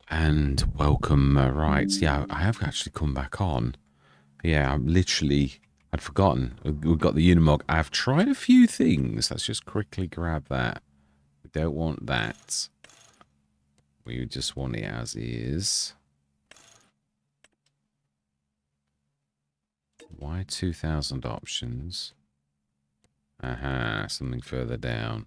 And welcome, right, yeah, I have actually come back on. Yeah, I'd forgotten. We've got the Unimog. I've tried a few things. Let's just quickly grab that. We don't want that. We just want it as is. Why 2,000 options? Aha, something further down.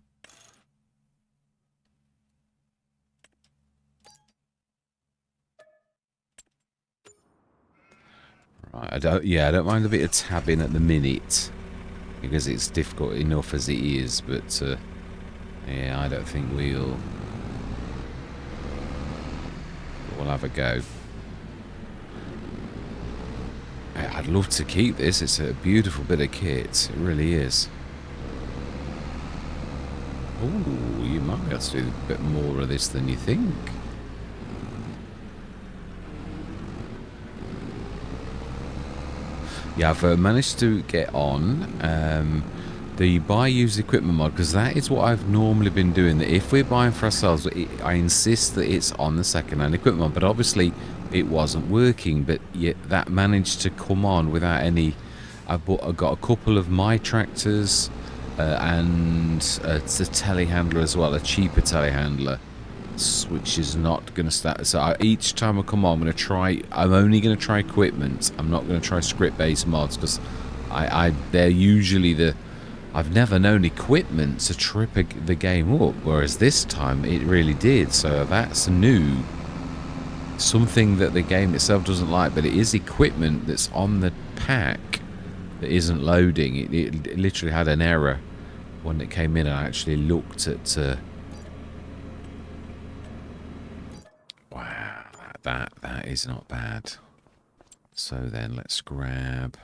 Right, I don't mind a bit of tabbing at the minute because it's difficult enough as it is, but yeah, I don't think we'll have a go. I'd love to keep this. It's a beautiful bit of kit. It really is. Ooh, you might be able to do a bit more of this than you think. Yeah, I've managed to get on the buy used equipment mod, because that is what I've normally been doing. That if we're buying for ourselves, I insist that it's on the second-hand equipment mod, but obviously it wasn't working, but yet that managed to come on without any. I've got a couple of my tractors and it's a telehandler as well, a cheaper telehandler, which is not going to start. So each time I come on, I'm only going to try equipment. I'm not going to try script-based mods, because they're usually I've never known equipment to trip the game up, whereas this time it really did. So that's new. Something that the game itself doesn't like, but it is equipment that's on the pack that isn't loading. It literally had an error when it came in. I actually looked at... wow, that is not bad. So then let's grab...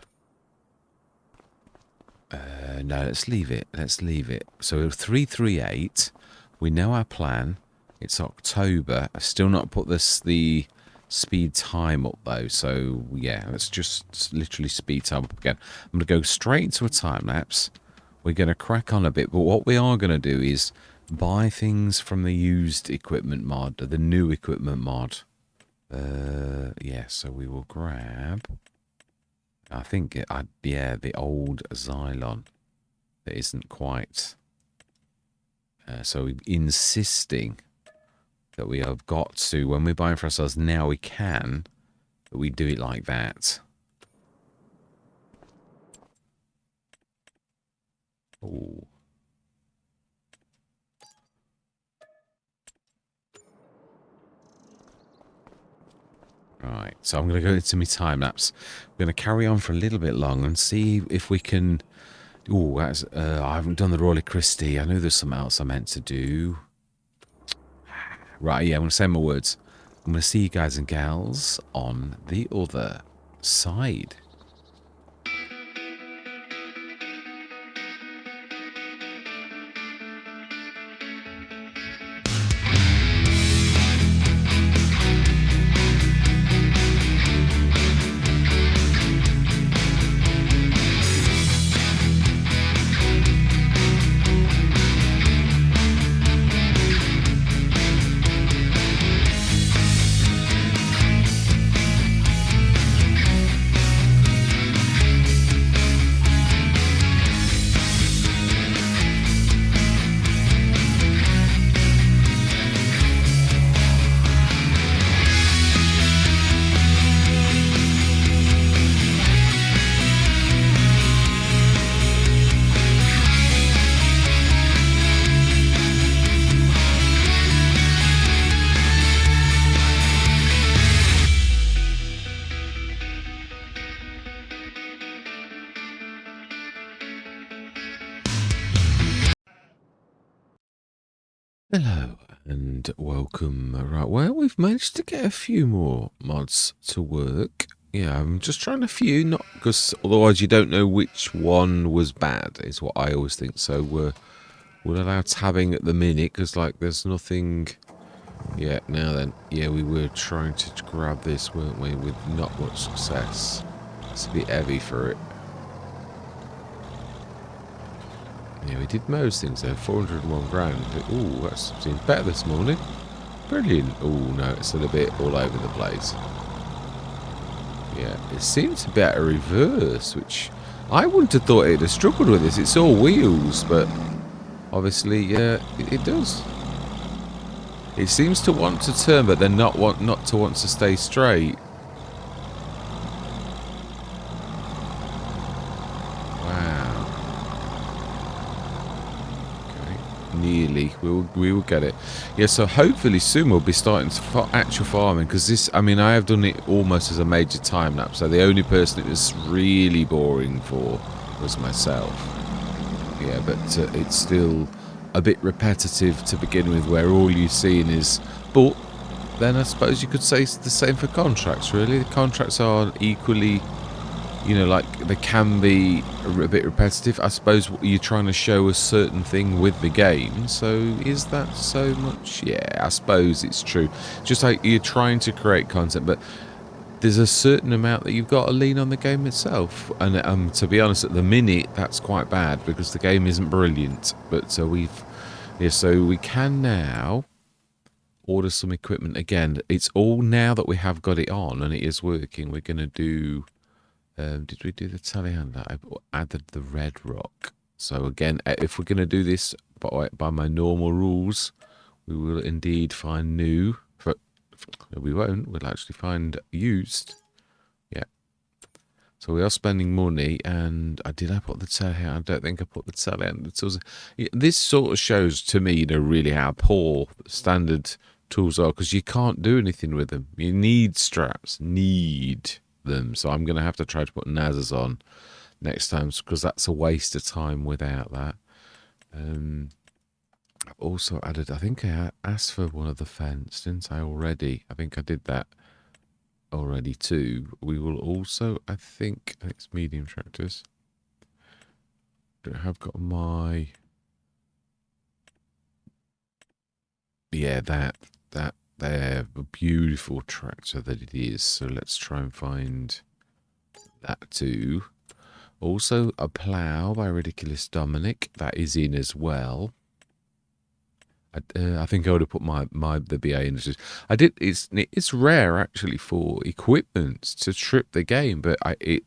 no, let's leave it. Let's leave it. So 338. We know our plan. It's October. I've still not put the speed time up though. So yeah, let's just literally speed time up again. I'm going to go straight into a time lapse. We're going to crack on a bit, but what we are going to do is buy things from the used equipment mod, the new equipment mod. Yeah, so we will grab... I think, yeah, the old Xylon that isn't quite... so we're insisting that we have got to, when we're buying for ourselves now, we can, but we do it like that. Ooh. Right, so I'm going to go into my time lapse. We're going to carry on for a little bit long and see if we can... Oh, I haven't done the Royal Christie. I know there's something else I meant to do. Right, yeah, I'm going to say my words. I'm going to see you guys and gals on the other side. Hello and welcome. Right, well, we've managed to get a few more mods to work. Yeah, I'm just trying a few, not because otherwise you don't know which one was bad, is what I always think. So we'll allow tabbing at the minute, because like there's nothing yet. Now then, yeah, we were trying to grab this, weren't we, with not much success. It's a bit heavy for it. Yeah, we did most things there. 401 grand. Ooh, that seems better this morning. Brilliant. Oh, no, it's a little bit all over the place. Yeah, it seems to be at a reverse, which I wouldn't have thought it'd have struggled with this. It's all wheels, but obviously it does. It seems to want to turn, but then not to want to stay straight. Wow. Okay. Nearly. We will get it. Yeah, so hopefully soon we'll be starting actual farming, because this, I mean, I have done it almost as a major time lapse, so the only person it was really boring for was myself. Yeah, but it's still a bit repetitive to begin with, where all you've seen is... But then I suppose you could say it's the same for contracts, really. The contracts are equally, you know, like they can be a bit repetitive. I suppose you're trying to show a certain thing with the game, so is that so much? Yeah, I suppose it's true. Just like you're trying to create content, but there's a certain amount that you've got to lean on the game itself. And to be honest, at the minute, that's quite bad because the game isn't brilliant. But so we can now order some equipment again. It's all now that we have got it on and it is working. We're going to do... did we do the telehandler? I added the red rock. So again, if we're going to do this by my normal rules, we will indeed find new... We won't. We'll actually find used. Yeah. So we are spending money, and I put the telehandler? I don't think I put the telehandler tools. This sort of shows to me, you know, really how poor standard tools are, because you can't do anything with them. You need straps. Need them. So I'm going to have to try to put NASs on next time, because that's a waste of time without that. I've also added, I think I asked for one of the fence, didn't I already? I think I did that already too. We will also, I think it's medium tractors. I have got my... Yeah, that they're a beautiful tractor that it is. So let's try and find that too. Also a plough by Ridiculous Dominic. That is in as well. I think I would have put the BA Industries. I did. It's rare actually for equipment to trip the game, but I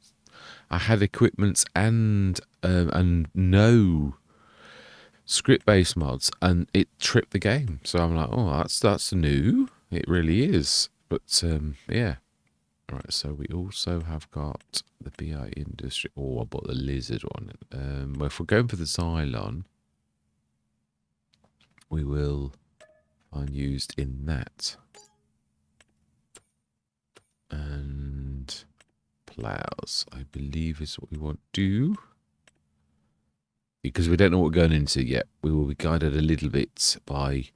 had equipments and no script based mods, and it tripped the game. So I'm like, oh, that's new. It really is. But yeah. All right. So we also have got the BI Industry. Oh, I bought the lizard one. Well, if we're going for the Xylon, we will find used in that. And plows, I believe, is what we want to do. Because we don't know what we're going into yet. We will be guided a little bit by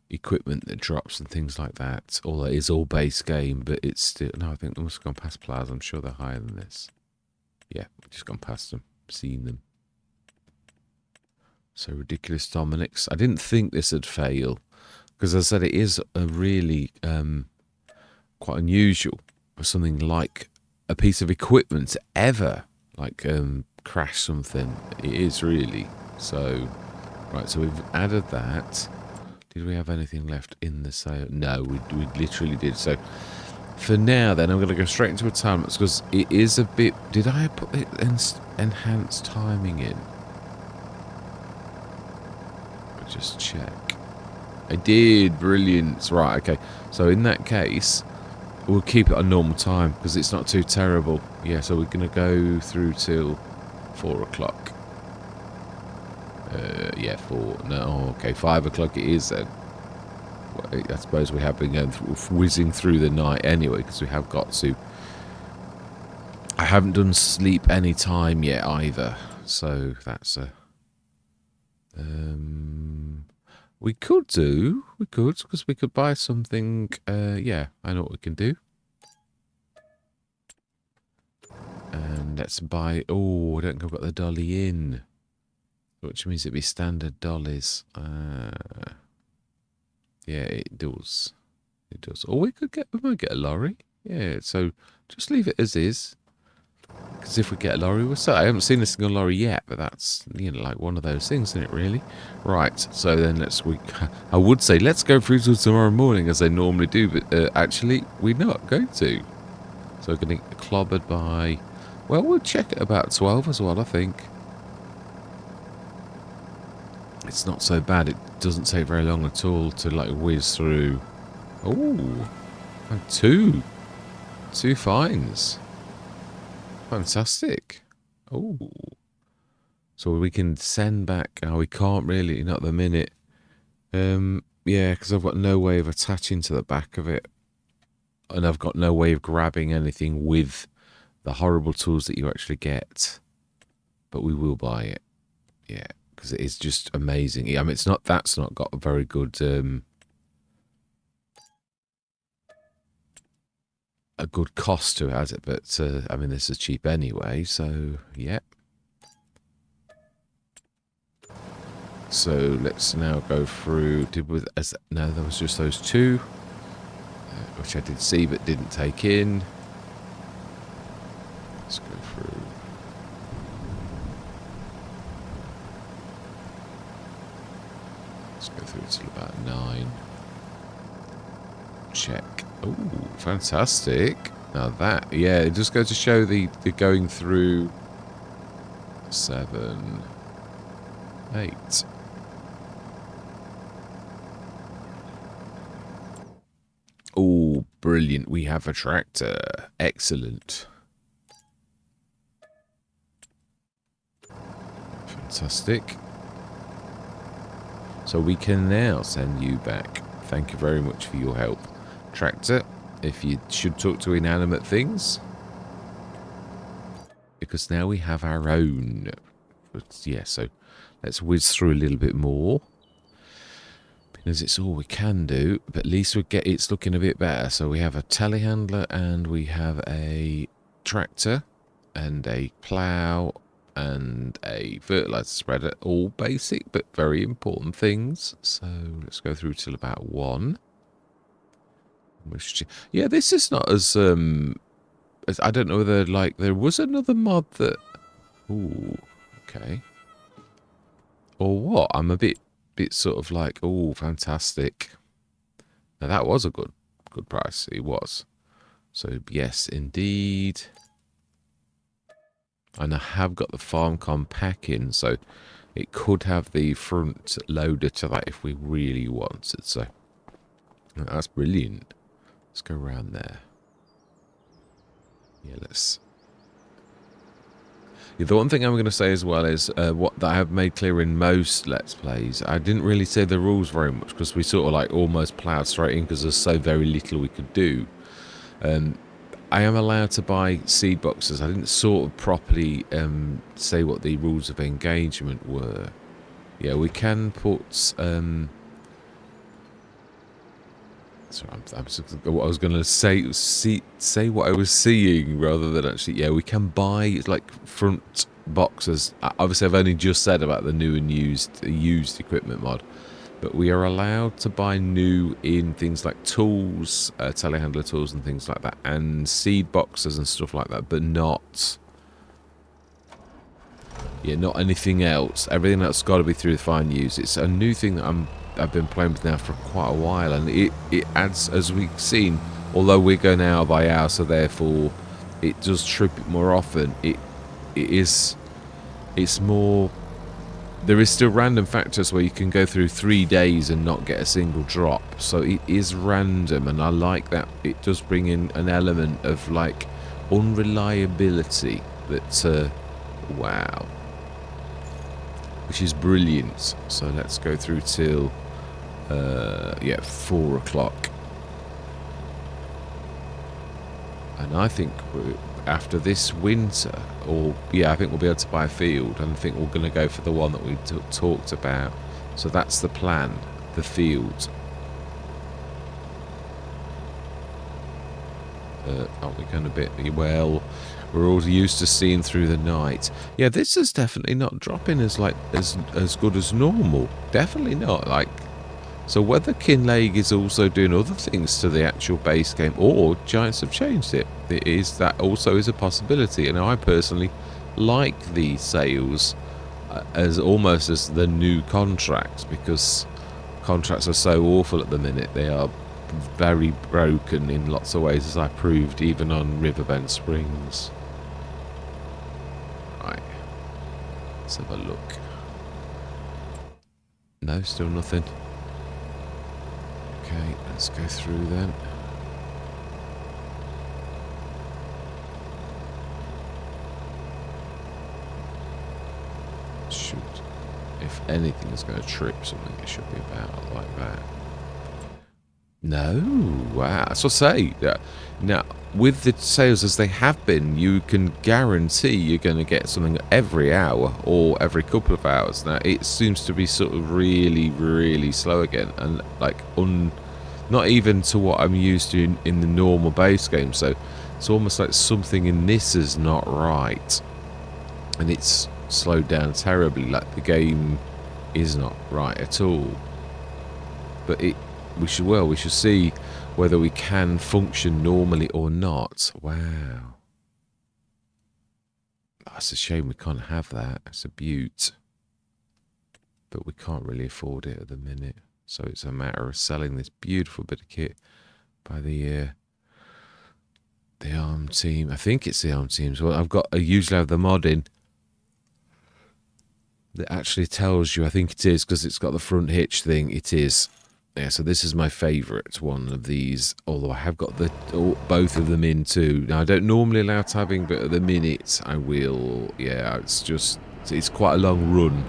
equipment that drops and things like that. Although it is all base game, but it's still... No, I think they must have gone past plows. I'm sure they're higher than this. Yeah, we've just gone past them, seen them. So Ridiculous Dominics. I didn't think this would fail, because as I said, it is a really quite unusual for something like a piece of equipment to ever like crash something. It is really. So right, so we've added that. Did we have anything left in the sale? No, we literally did. So for now then, I'm going to go straight into a time lapse, because it is a bit... Did I put the enhanced timing in? Just check. I did. Brilliant. Right, okay. So in that case, we'll keep it on normal time because it's not too terrible. Yeah, so we're going to go through till 4 o'clock. Yeah, 4. No, okay, 5 o'clock it is then. Well, I suppose we have been going through, whizzing through the night anyway, because we have got to. I haven't done sleep any time yet either, so that's a... we could, because we could buy something. Yeah, I know what we can do. And let's buy... Oh, I don't think I've got the dolly in, which means it'd be standard dollies. Yeah, it does. It does. Or we might get a lorry. Yeah, so just leave it as is. Because if we get a lorry, we'll sell. I haven't seen a single lorry yet, but that's, you know, like one of those things, isn't it, really? Right, so then I would say let's go through till tomorrow morning, as they normally do, but actually, we're not going to. So we're going to get clobbered by, well, we'll check at about 12 as well, I think. It's not so bad. It doesn't take very long at all to, like, whiz through. Oh, two finds. Fantastic. Oh. So we can send back. Oh, we can't really, not at the minute. Yeah, because I've got no way of attaching to the back of it. And I've got no way of grabbing anything with the horrible tools that you actually get. But we will buy it. Yeah, because it is just amazing. I mean, that's not got a very good a good cost to it, has it? But I mean, this is cheap anyway, so yeah. So let's now go through. No, there was just those two, which I did see but didn't take in. Let's go through. Let's go through till about 9. Check. Oh, fantastic. Now that, yeah, it just goes to show the going through 7, 8. Oh, brilliant. We have a tractor. Excellent. Fantastic. So we can now send you back. Thank you very much for your help. Tractor, if you should talk to inanimate things. Because now we have our own. But yeah, so let's whiz through a little bit more. Because it's all we can do. But at least it's looking a bit better. So we have a telehandler and we have a tractor and a plough and a fertilizer spreader. All basic but very important things. So let's go through till about 1. Yeah, this is not as I don't know whether, like, there was another mod that. Ooh, okay. Or what? I'm a bit sort of like, oh, fantastic. Now that was a good price. It was. So yes, indeed. And I have got the FarmCom pack in, so it could have the front loader to that if we really wanted. So that's brilliant. Let's go around there. Yeah, let's. Yeah, the one thing I'm going to say as well is what that I have made clear in most Let's Plays. I didn't really say the rules very much because we sort of like almost ploughed straight in because there's so very little we could do. I am allowed to buy seed boxes. I didn't sort of properly say what the rules of engagement were. Yeah, we can put. Sorry, what I was going to say what I was seeing rather than actually. Yeah, we can buy like front boxes. Obviously, I've only just said about the new and used equipment mod, but we are allowed to buy new in things like tools, telehandler tools, and things like that, and seed boxes and stuff like that, but not. Yeah, not anything else. Everything else has got to be through the fine use. It's a new thing that I've been playing with now for quite a while, and it adds, as we've seen, although we're going hour by hour, so therefore it does trip it more often. It's more. There is still random factors where you can go through 3 days and not get a single drop, so it is random, and I like that. It does bring in an element of like unreliability that wow, which is brilliant. So let's go through till yeah, 4 o'clock, and I think after this winter, or yeah, I think we'll be able to buy a field, and I think we're going to go for the one that we talked about. So that's the plan, the field. Aren't we going a bit? Well, we're all used to seeing through the night. Yeah, this is definitely not dropping as good as normal. Definitely not. Like, So whether Kinlaig is also doing other things to the actual base game, or Giants have changed it, that also is a possibility. And I personally like the sales as almost as the new contracts, because contracts are so awful at the minute. They are very broken in lots of ways, as I proved even on Riverbend Springs. Right, let's have a look. No, still nothing. Okay, let's go through then. Shoot. If anything is going to trip something, it should be about like that. No, wow. That's what I say. Now, with the sales as they have been, you can guarantee you're going to get something every hour or every couple of hours. Now, it seems to be sort of really, really slow again, and like not even to what I'm used to in the normal base game. So it's almost like something in this is not right, and it's slowed down terribly. Like the game is not right at all. But we should see whether we can function normally or not. Wow. Oh, it's a shame we can't have that. It's a beaut. But we can't really afford it at the minute. So it's a matter of selling this beautiful bit of kit by the ARM team. I think it's the ARM team. So I usually have the mod in that actually tells you. I think it is, because it's got the front hitch thing. It is. Yeah, so this is my favourite one of these, although I have got both of them in too. Now, I don't normally allow tabbing, but at the minute I will. Yeah, it's quite a long run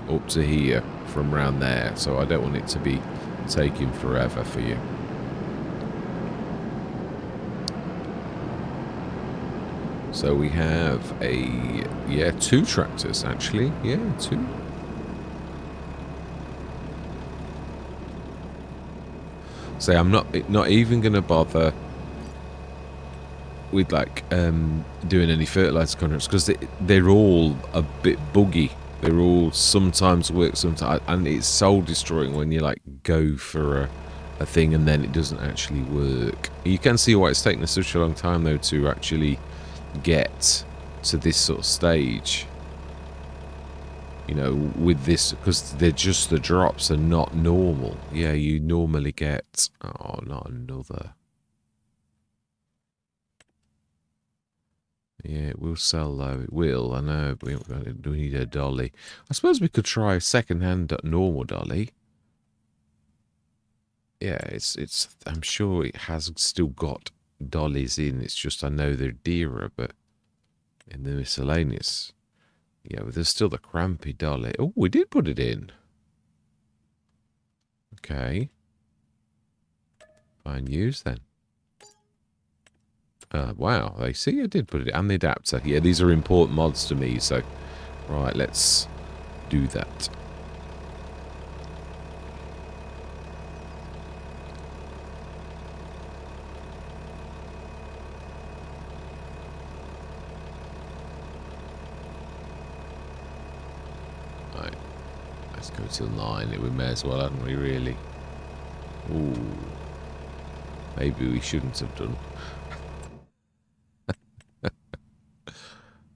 up to here from around there, so I don't want it to be taking forever for you. So we have two tractors actually. Yeah, two. So I'm not even going to bother with like doing any fertilizer contracts, because they're all a bit buggy. They're all sometimes work, sometimes, and it's soul destroying when you like go for a thing and then it doesn't actually work. You can see why it's taken us such a long time though to actually get to this sort of stage. You know, with this, because they're just the drops are not normal. Yeah, you normally get... Oh, not another. Yeah, it will sell though. It will, I know, but we need a dolly. I suppose we could try a second-hand normal dolly. Yeah, it's. I'm sure it has still got dollies in. It's just I know they're dearer, but in the miscellaneous... Yeah, but there's still the crampy dolly. Oh, we did put it in. Okay. Fine news then. Wow, I see I did put it in. And the adapter. Yeah, these are important mods to me, so... Right, let's do that. Right. Let's go till 9. We may as well, hadn't we, really? Ooh. Maybe we shouldn't have done.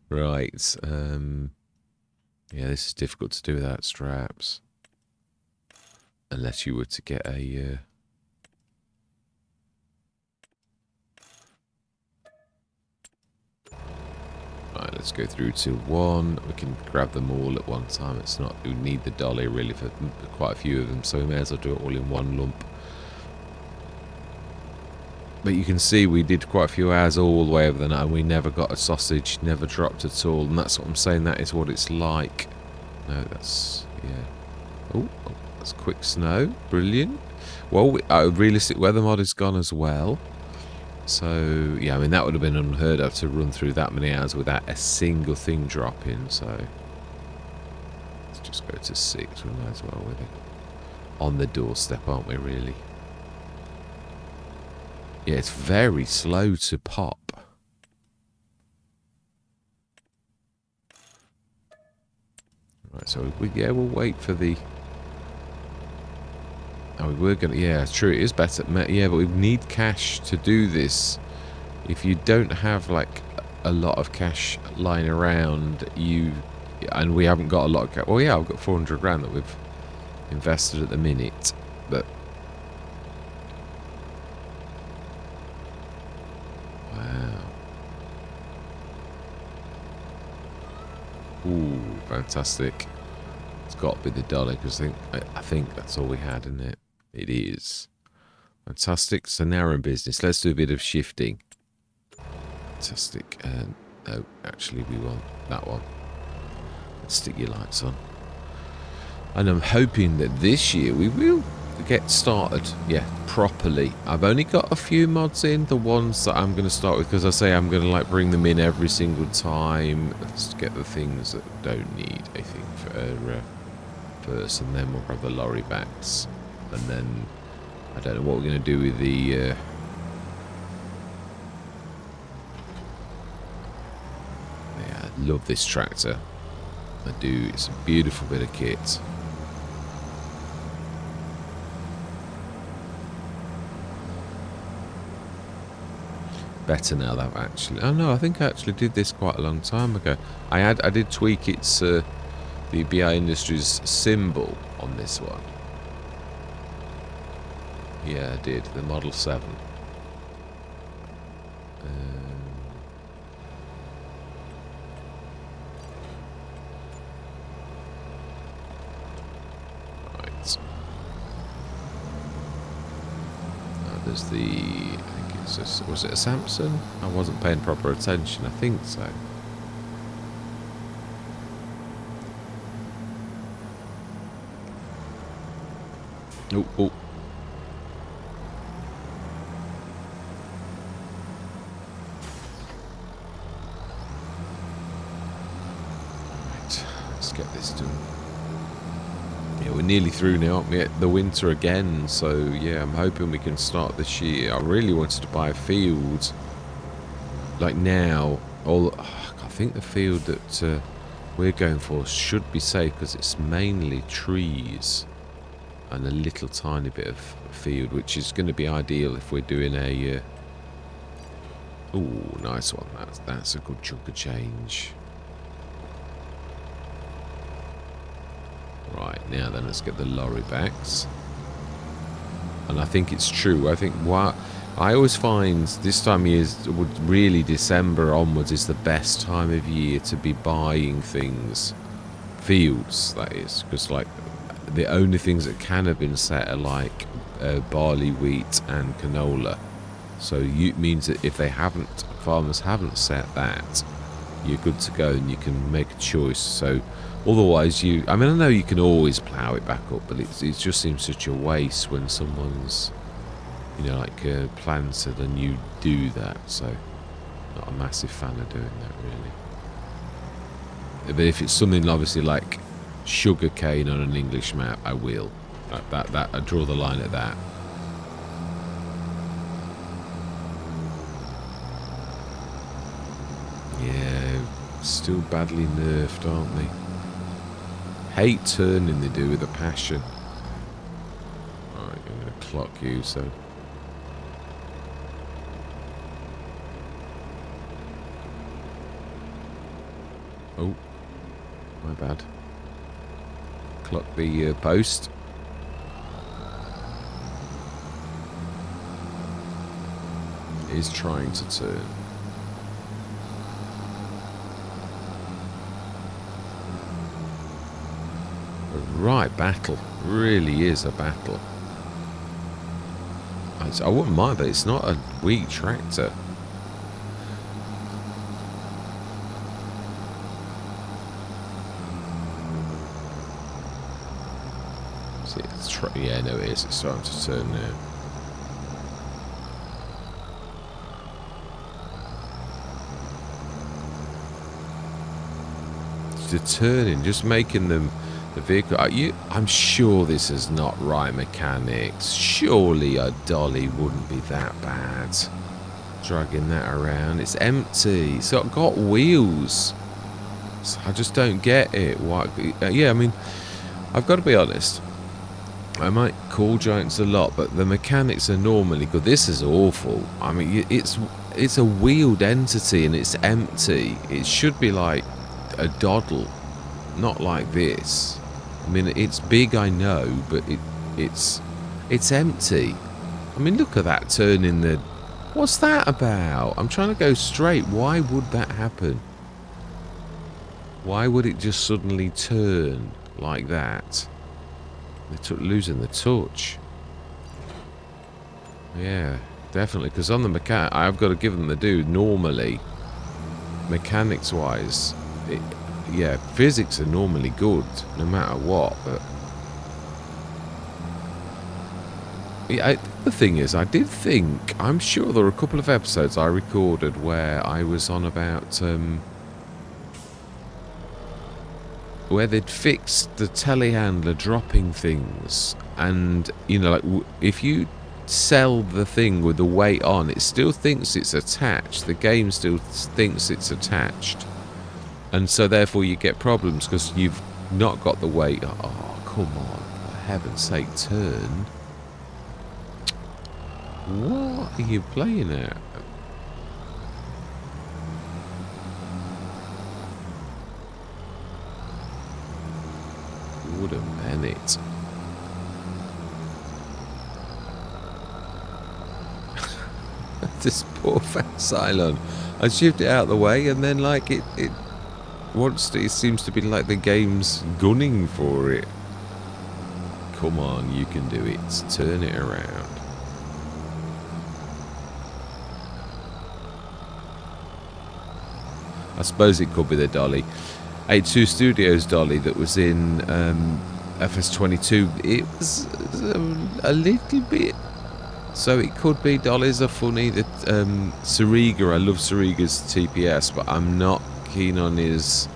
Right. Yeah, this is difficult to do without straps. Unless you were to get a... Right, let's go through to 1. We can grab them all at one time. It's not... We need the dolly, really, for quite a few of them, so we may as well do it all in one lump. But you can see we did quite a few hours all the way over the night, and we never got a sausage, never dropped at all, and that's what I'm saying, that is what it's like. No, that's... yeah. Oh, that's quick snow. Brilliant. Well, realistic weather mod is gone as well. So, yeah, I mean, that would have been unheard of to run through that many hours without a single thing dropping, so... Let's just go to 6, we might as well with it. On the doorstep, aren't we, really? Yeah, it's very slow to pop. Right, so we'll wait for the... Oh, we were going to... Yeah, true, it is better. Yeah, but we need cash to do this. If you don't have, like, a lot of cash lying around, and we haven't got a lot of cash. Well, yeah, I've got 400 grand that we've invested at the minute, but... Wow. Ooh, fantastic. It's got to be the dollar, because I think that's all we had, isn't it? It is. Fantastic. So now we're in business. Let's do a bit of shifting. Fantastic. No, actually, we want that one. Let's stick your lights on. And I'm hoping that this year we will get started, yeah, properly. I've only got a few mods in, the ones that I'm going to start with, because I say I'm going to like bring them in every single time. Let's get the things that we don't need, I think, first, and then we'll grab the lorry backs, and then I don't know what we're going to do with the yeah, I love this tractor. I do. It's a beautiful bit of kit. Better now that I've actually... Oh no, I think I actually did this quite a long time ago. I did tweak its the BI Industries symbol on this one. Yeah, I did. The Model 7. Right. There's the... Was it a Samsung? I wasn't paying proper attention. I think so. Oh. Right, let's get this done. Yeah, we're nearly through now, aren't we? The winter again, so yeah, I'm hoping we can start this year. I really wanted to buy a field, like now. I think the field that we're going for should be safe, because it's mainly trees and a little tiny bit of field, which is going to be ideal if we're doing a... Ooh, nice one. That's a good chunk of change. Right, now then, let's get the lorry backs. And I think it's true. I think what I always find this time of year really December onwards is the best time of year to be buying things. Fields, that is. Because, like, the only things that can have been set are, like, barley, wheat, and canola. So it means that if farmers haven't set that, you're good to go and you can make a choice. So... Otherwise, I mean, I know you can always plough it back up, but it just seems such a waste when someone's, like planted and you do that. So, not a massive fan of doing that, really. But if it's something obviously like sugar cane on an English map, I will. That I draw the line at that. Yeah, still badly nerfed, aren't they? Hate turning, they do with a passion. Alright, I'm going to clock you, so... Oh, my bad. Clock the post. Is trying to turn. Right, battle. Really is a battle. I wouldn't mind, but it's not a weak tractor. See, yeah, no, it is. It's starting to turn now. The turning, just making them... The vehicle, I'm sure this is not right mechanics. Surely a dolly wouldn't be that bad. Dragging that around. It's empty. So it's got wheels. So I just don't get it. Why? Yeah, I mean, I've got to be honest. I might call giants a lot, but the mechanics are normally good. This is awful. I mean, it's a wheeled entity and it's empty. It should be like a doddle, not like this. I mean, it's big, I know, but it's empty. I mean, look at that turn in the... What's that about? I'm trying to go straight. Why would that happen? Why would it just suddenly turn like that? They're losing the touch. Yeah, definitely. Because on the mechanic, I've got to give them the due. Normally, mechanics-wise, yeah, physics are normally good, no matter what. But yeah, the thing is, I did think, I'm sure there were a couple of episodes I recorded where I was on about where they'd fixed the telehandler dropping things, and you know, like if you sell the thing with the weight on, it still thinks it's attached. The game still thinks it's attached, and so therefore you get problems because you've not got the weight. Oh, come on, for heaven's sake, turn. What are you playing at? What a minute. This poor fat Cylon. I shift it out of the way and then like it wants to, it seems to be like the game's gunning for it. Come on, you can do it. Turn it around. I suppose it could be the dolly. A2 Studios dolly that was in FS25. It was a little bit... So it could be dollies are funny. That Sariga, I love Sariga's TPS, but I'm not keen on his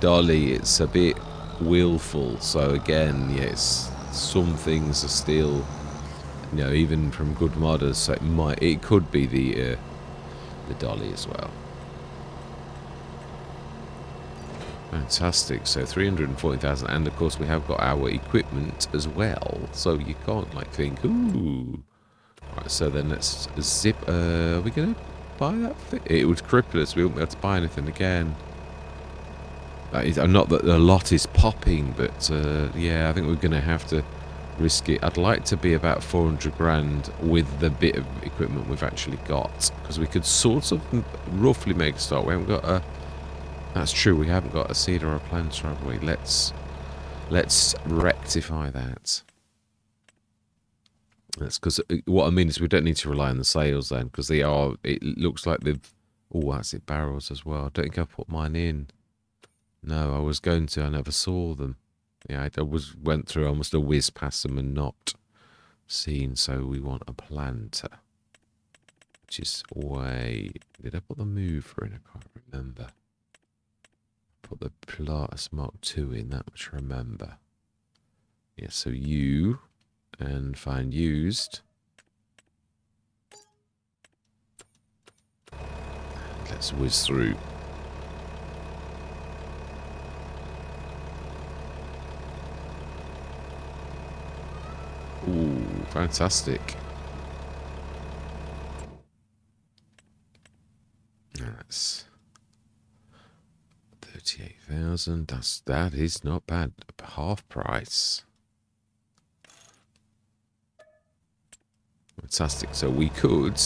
dolly. It's a bit willful. So again, yes, some things are still, you know, even from good modders. So it could be the dolly as well. Fantastic. So 340,000, and of course we have got our equipment as well. So you can't like think, ooh. Right, so then let's zip. Are we gonna buy that thing? It would cripple us. We won't be able to buy anything again. That is, not that a lot is popping, but yeah, I think we're gonna have to risk it. I'd like to be about 400 grand with the bit of equipment we've actually got, because we could sort of roughly make a start. We haven't got a... That's true, we haven't got a seed or a planter, have we? Let's rectify that. That's because what I mean is we don't need to rely on the sales then, because they are... It looks like they've... Oh, that's it, barrels as well. I don't think I put mine in. No, I was going to. I never saw them. Yeah, I went through almost a whiz past them and not seen. So we want a planter, which is way... Did I put the mover in? I can't remember. Put the Pilatus Mark II in, that much I remember. Yeah, so you and find used. Let's whiz through. Ooh, fantastic. That's 38,000. That is not bad. Half price. Fantastic. So we could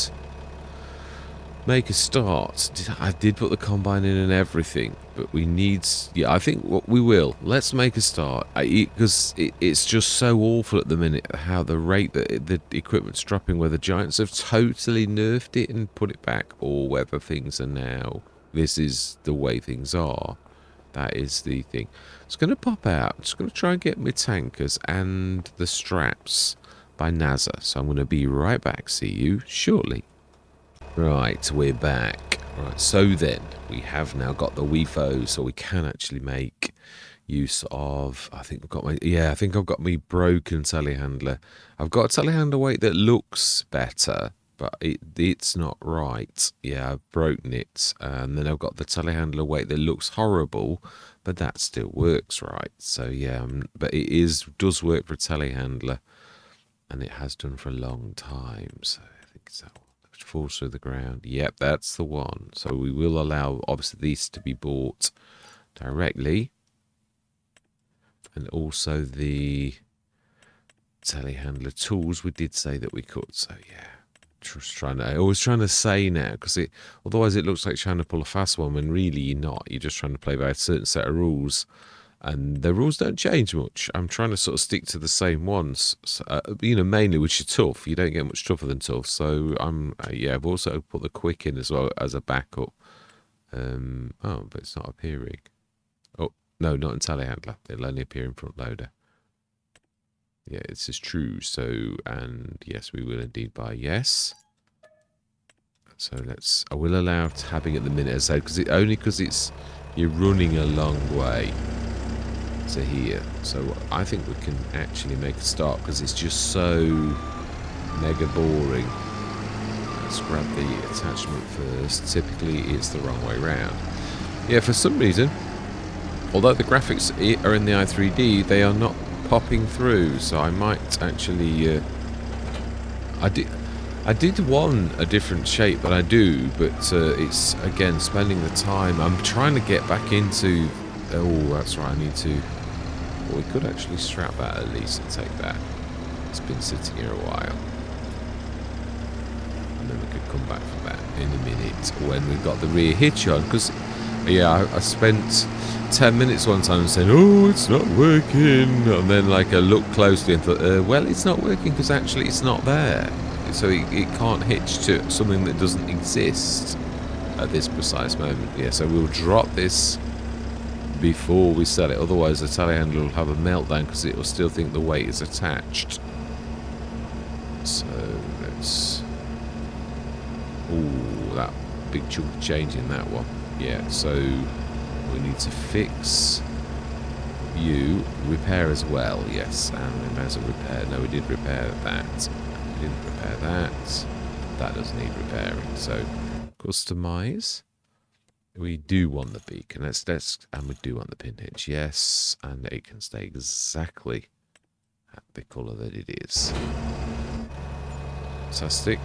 make a start. I did put the combine in and everything, but we need... Yeah, I think what we will. Let's make a start. Because it's just so awful at the minute how the rate that the equipment's dropping, whether Giants have totally nerfed it and put it back, or whether things are now... This is the way things are. That is the thing. It's going to pop out. I'm just going to try and get my tankers and the straps by NASA. So I'm going to be right back. See you shortly. Right, we're back. Right, so then we have now got the WIFO, so we can actually make use of... I think I've got my... Yeah, I think I've got my broken telehandler. I've got a telehandler weight that looks better, but it's not right. Yeah, I've broken it. And then I've got the telehandler weight that looks horrible, but that still works, right? So yeah, but does work for a telehandler, and it has done for a long time. So I think it's that one which falls through the ground. Yep, that's the one. So we will allow obviously these to be bought directly, and also the telehandler tools. We did say that we could. So yeah. I was trying to say now, because otherwise it looks like trying to pull a fast one when really you're not. You're just trying to play by a certain set of rules, and the rules don't change much. I'm trying to sort of stick to the same ones, mainly, which is tough. You don't get much tougher than tough. So I've also put the quick in as well as a backup. But it's not appearing. Oh no, not in telehandler. It'll only appear in front loader. Yeah, this is true. So, and yes, we will indeed buy yes. So I will allow tabbing at the minute, as I said, because you're running a long way to here. So I think we can actually make a start, because it's just so mega boring. Let's grab the attachment first. Typically, it's the wrong way round. Yeah, for some reason, although the graphics are in the i3D, they are not popping through, so I might actually I did want a different shape, but I do, but it's again spending the time. I'm trying to get back into that's right, I need to, well, we could actually strap that at least and take that. It's been sitting here a while, and then we could come back for that in a minute when we've got the rear hitch on, because yeah, I spent 10 minutes one time saying, oh, it's not working, and then like I looked closely and thought, well, it's not working because actually it's not there, so it can't hitch to something that doesn't exist at this precise moment. Yeah, so we'll drop this before we sell it, otherwise the telehandler will have a meltdown because it will still think the weight is attached. So let's, oh, that big chunk of change in that one. Yeah, so we need to fix you, repair as well, yes, and we may as well repair. No, we did repair that. We didn't repair that. That does need repairing. So, customize. We do want the beacon. And we do want the pin hitch, yes, and it can stay exactly at the colour that it is. Fantastic.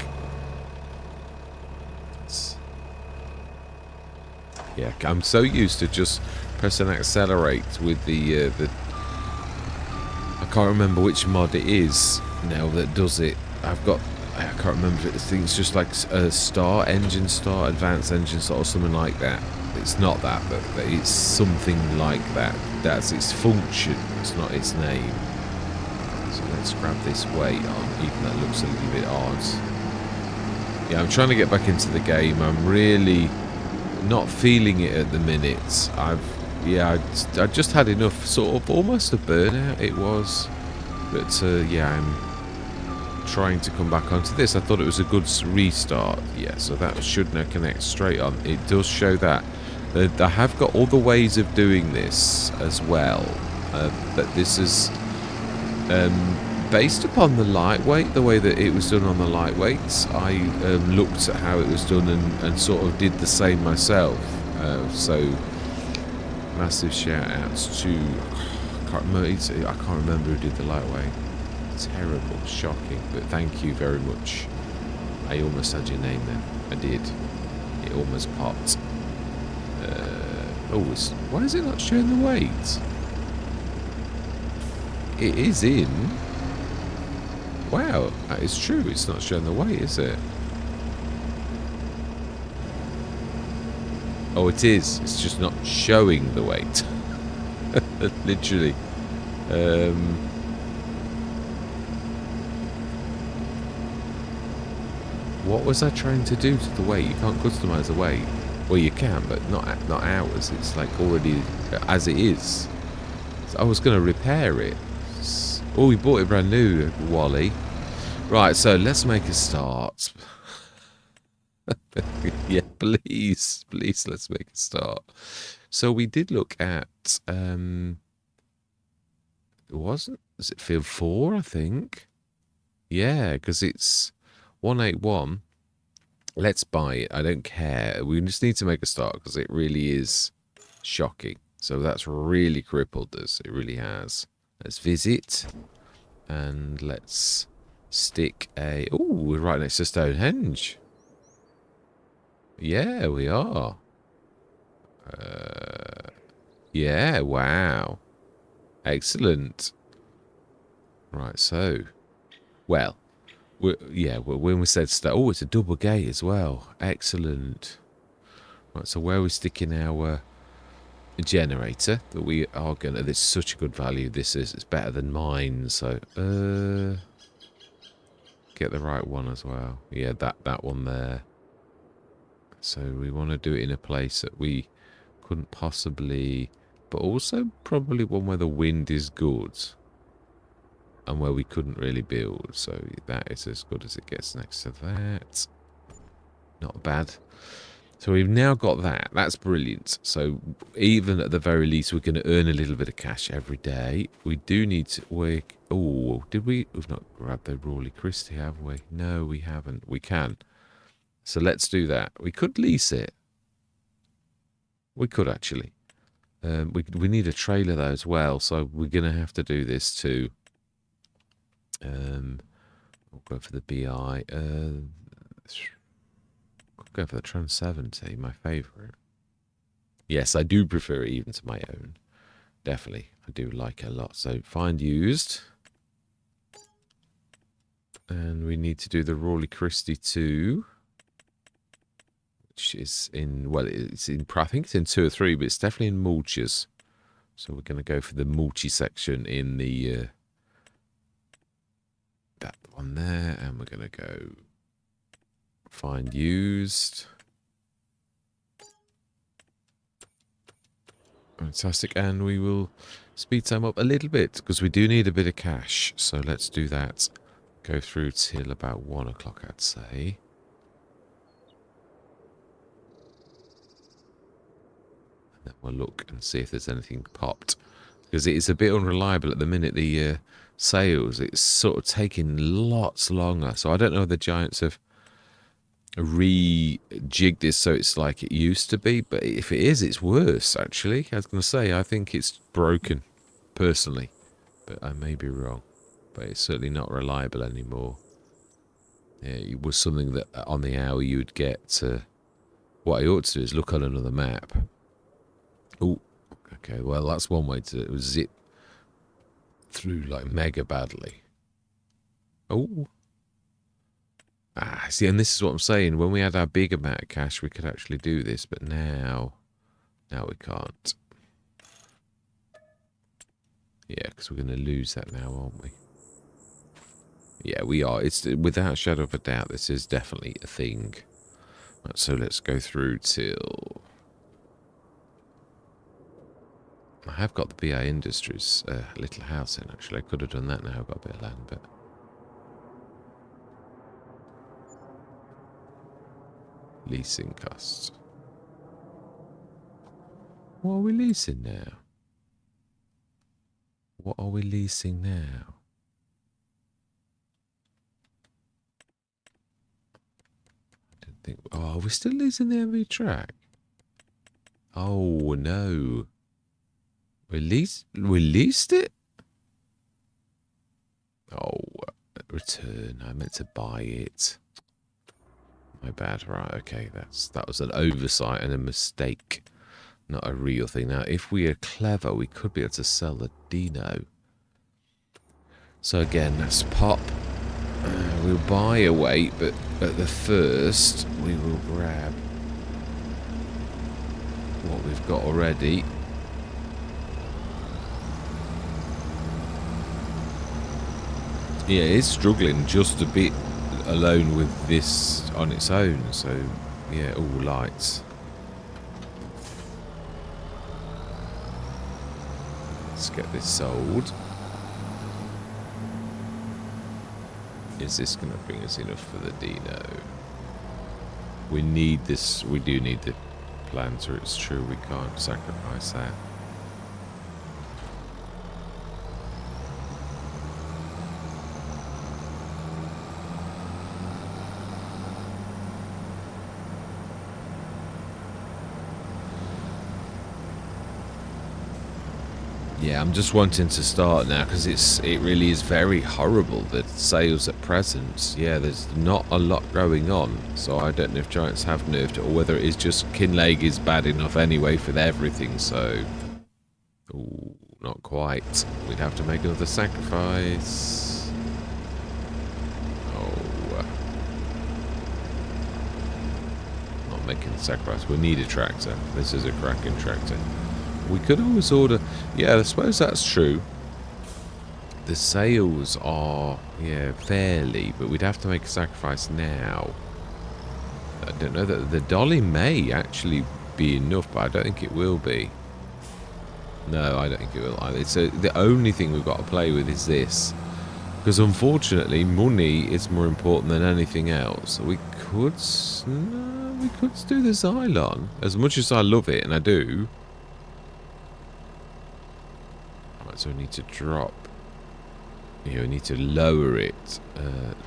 Yeah, I'm so used to just pressing accelerate with the I can't remember which mod it is now that does it. I can't remember if it's just like a start, engine start, advanced engine start, or something like that. It's not that, but it's something like that. That's its function. It's not its name. So let's grab this weight on, even though it looks a little bit odd. Yeah, I'm trying to get back into the game. I'm really not feeling it at the minute. I just had enough, sort of almost a burnout it was, but yeah, I'm trying to come back onto this. I thought it was a good restart. Yeah, so that should now connect straight on. It does show that I have got other ways of doing this as well, but this is based upon the lightweight, the way that it was done on the lightweights. I looked at how it was done and sort of did the same myself. So massive shout outs to, I can't remember who did the lightweight. Terrible, shocking, but thank you very much. I almost had your name then. I did. It almost popped. Why is it not showing the weight? It is in. Wow, that is true. It's not showing the weight, is it? Oh, it is. It's just not showing the weight. Literally. What was I trying to do to the weight? You can't customize the weight. Well, you can, but not ours. It's like already as it is. So I was going to repair it. Oh, we bought it brand new, Wally. Right, so let's make a start. Yeah, please, let's make a start. So we did look at, was it field 4, I think? Yeah, because it's 181. Let's buy it. I don't care. We just need to make a start because it really is shocking. So that's really crippled us. It really has. Let's visit. And let's stick a... Oh, we're right next to Stonehenge. Yeah, we are. Yeah, wow. Excellent. Right, so... Well, when we said... Oh, it's a double gate as well. Excellent. Right, so where are we sticking our generator that we are going to... This is such a good value, this is. It's better than mine, so... Get the right one as well. Yeah, that one there. So we want to do it in a place that we couldn't possibly... But also probably one where the wind is good. And where we couldn't really build. So that is as good as it gets next to that. Not bad. So we've now got that. That's brilliant. So even at the very least, we're going to earn a little bit of cash every day. We do need to work... Oh, did we... We've not grabbed the Rawley Christie, have we? No, we haven't. We can. So let's do that. We could lease it. We could actually. We need a trailer though as well, so we're going to have to do this too. We'll go for the BI. Go for the Trans 70, my favourite. Yes, I do prefer it even to my own. Definitely. I do like it a lot. So find used. And we need to do the Rawley Christie too. Which is in, well, it's in, I think it's in 2 or 3, but it's definitely in mulches. So we're going to go for the mulchi section in the, that one there. And we're going to go find used. Fantastic. And we will speed time up a little bit because we do need a bit of cash. So let's do that. Go through till about 1 o'clock, I'd say. And then we'll look and see if there's anything popped. Because it is a bit unreliable at the minute, the sales. It's sort of taking lots longer. So I don't know if the Giants have rejigged this so it's like it used to be. But if it is, it's worse, actually. I was going to say, I think it's broken, personally. But I may be wrong. But it's certainly not reliable anymore. Yeah, it was something that on the hour you would get. What I ought to do is look on another map. Oh, okay. Well, that's one way to zip through like mega badly. Oh. See, and this is what I'm saying. When we had our big amount of cash, we could actually do this. But now we can't. Yeah, because we're going to lose that now, aren't we? Yeah, we are. It's without a shadow of a doubt, this is definitely a thing. Right, so let's go through till... I have got the BA Industries little house in, actually. I could have done that now. I've got a bit of land, but... Leasing costs. What are we leasing now? What are we leasing now? I didn't think... Oh, we're still leasing the MV track? Oh, no. We leased it? Oh, return. I meant to buy it. My bad. Right, okay. That was an oversight and a mistake. Not a real thing. Now, if we are clever, we could be able to sell the Dino. So again, let's pop. We'll buy a weight, but at the first, we will grab what we've got already. Yeah, it's struggling just a bit alone with this on its own. So, yeah, all lights. Let's get this sold. Is this going to bring us enough for the Dino? We need this. We do need the planter. It's true. We can't sacrifice that. Yeah, I'm just wanting to start now because it really is very horrible, the sales at present. Yeah, there's not a lot going on, so I don't know if Giants have nerfed it or whether it is just Kinlaig is bad enough anyway for everything, so... Ooh, not quite. We'd have to make another sacrifice. Oh. Not making the sacrifice. We need a tractor. This is a cracking tractor. We could always order... Yeah, I suppose that's true. The sales are, yeah, fairly, but we'd have to make a sacrifice now. I don't know, that the dolly may actually be enough, but I don't think it will be. No, I don't think it will either. So the only thing we've got to play with is this. Because unfortunately, money is more important than anything else. We could... No, we could do the Xylon. As much as I love it, and I do... So we need to drop. Yeah, we need to lower it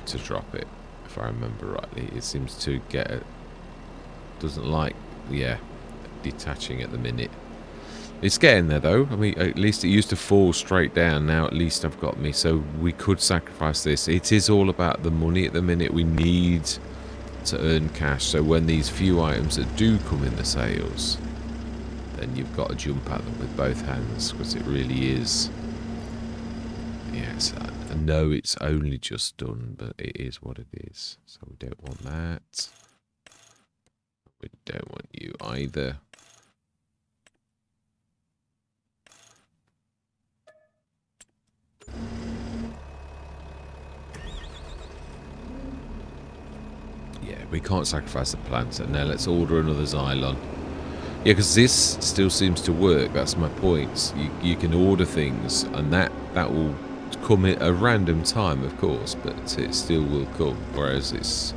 to drop it, if I remember rightly. It seems to get it. Doesn't like, yeah, detaching at the minute. It's getting there though. I mean, at least it used to fall straight down. Now at least I've got me. So we could sacrifice this. It is all about the money at the minute. We need to earn cash. So when these few items that do come in the sales, then you've got to jump at them with both hands, because it really is. Yes, I know it's only just done, but it is what it is. So we don't want that. We don't want you either. Yeah, we can't sacrifice the plant. So now let's order another Xylon. Yeah, because this still seems to work. That's my point. You can order things, and that will come at a random time, of course, but it still will come. Whereas it's,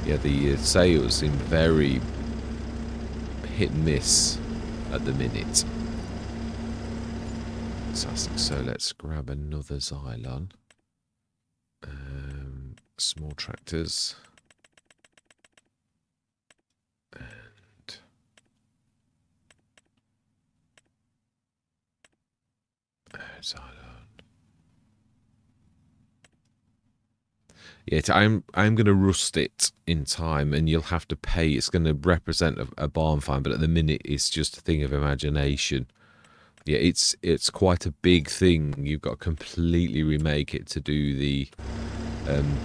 yeah, the sales seem very hit and miss at the minute. Fantastic. So let's grab another Xylon. Small tractors. Xylon. Yeah, I'm going to rust it in time, and you'll have to pay. It's going to represent a barn find, but at the minute it's just a thing of imagination. Yeah, it's quite a big thing. You've got to completely remake it to do the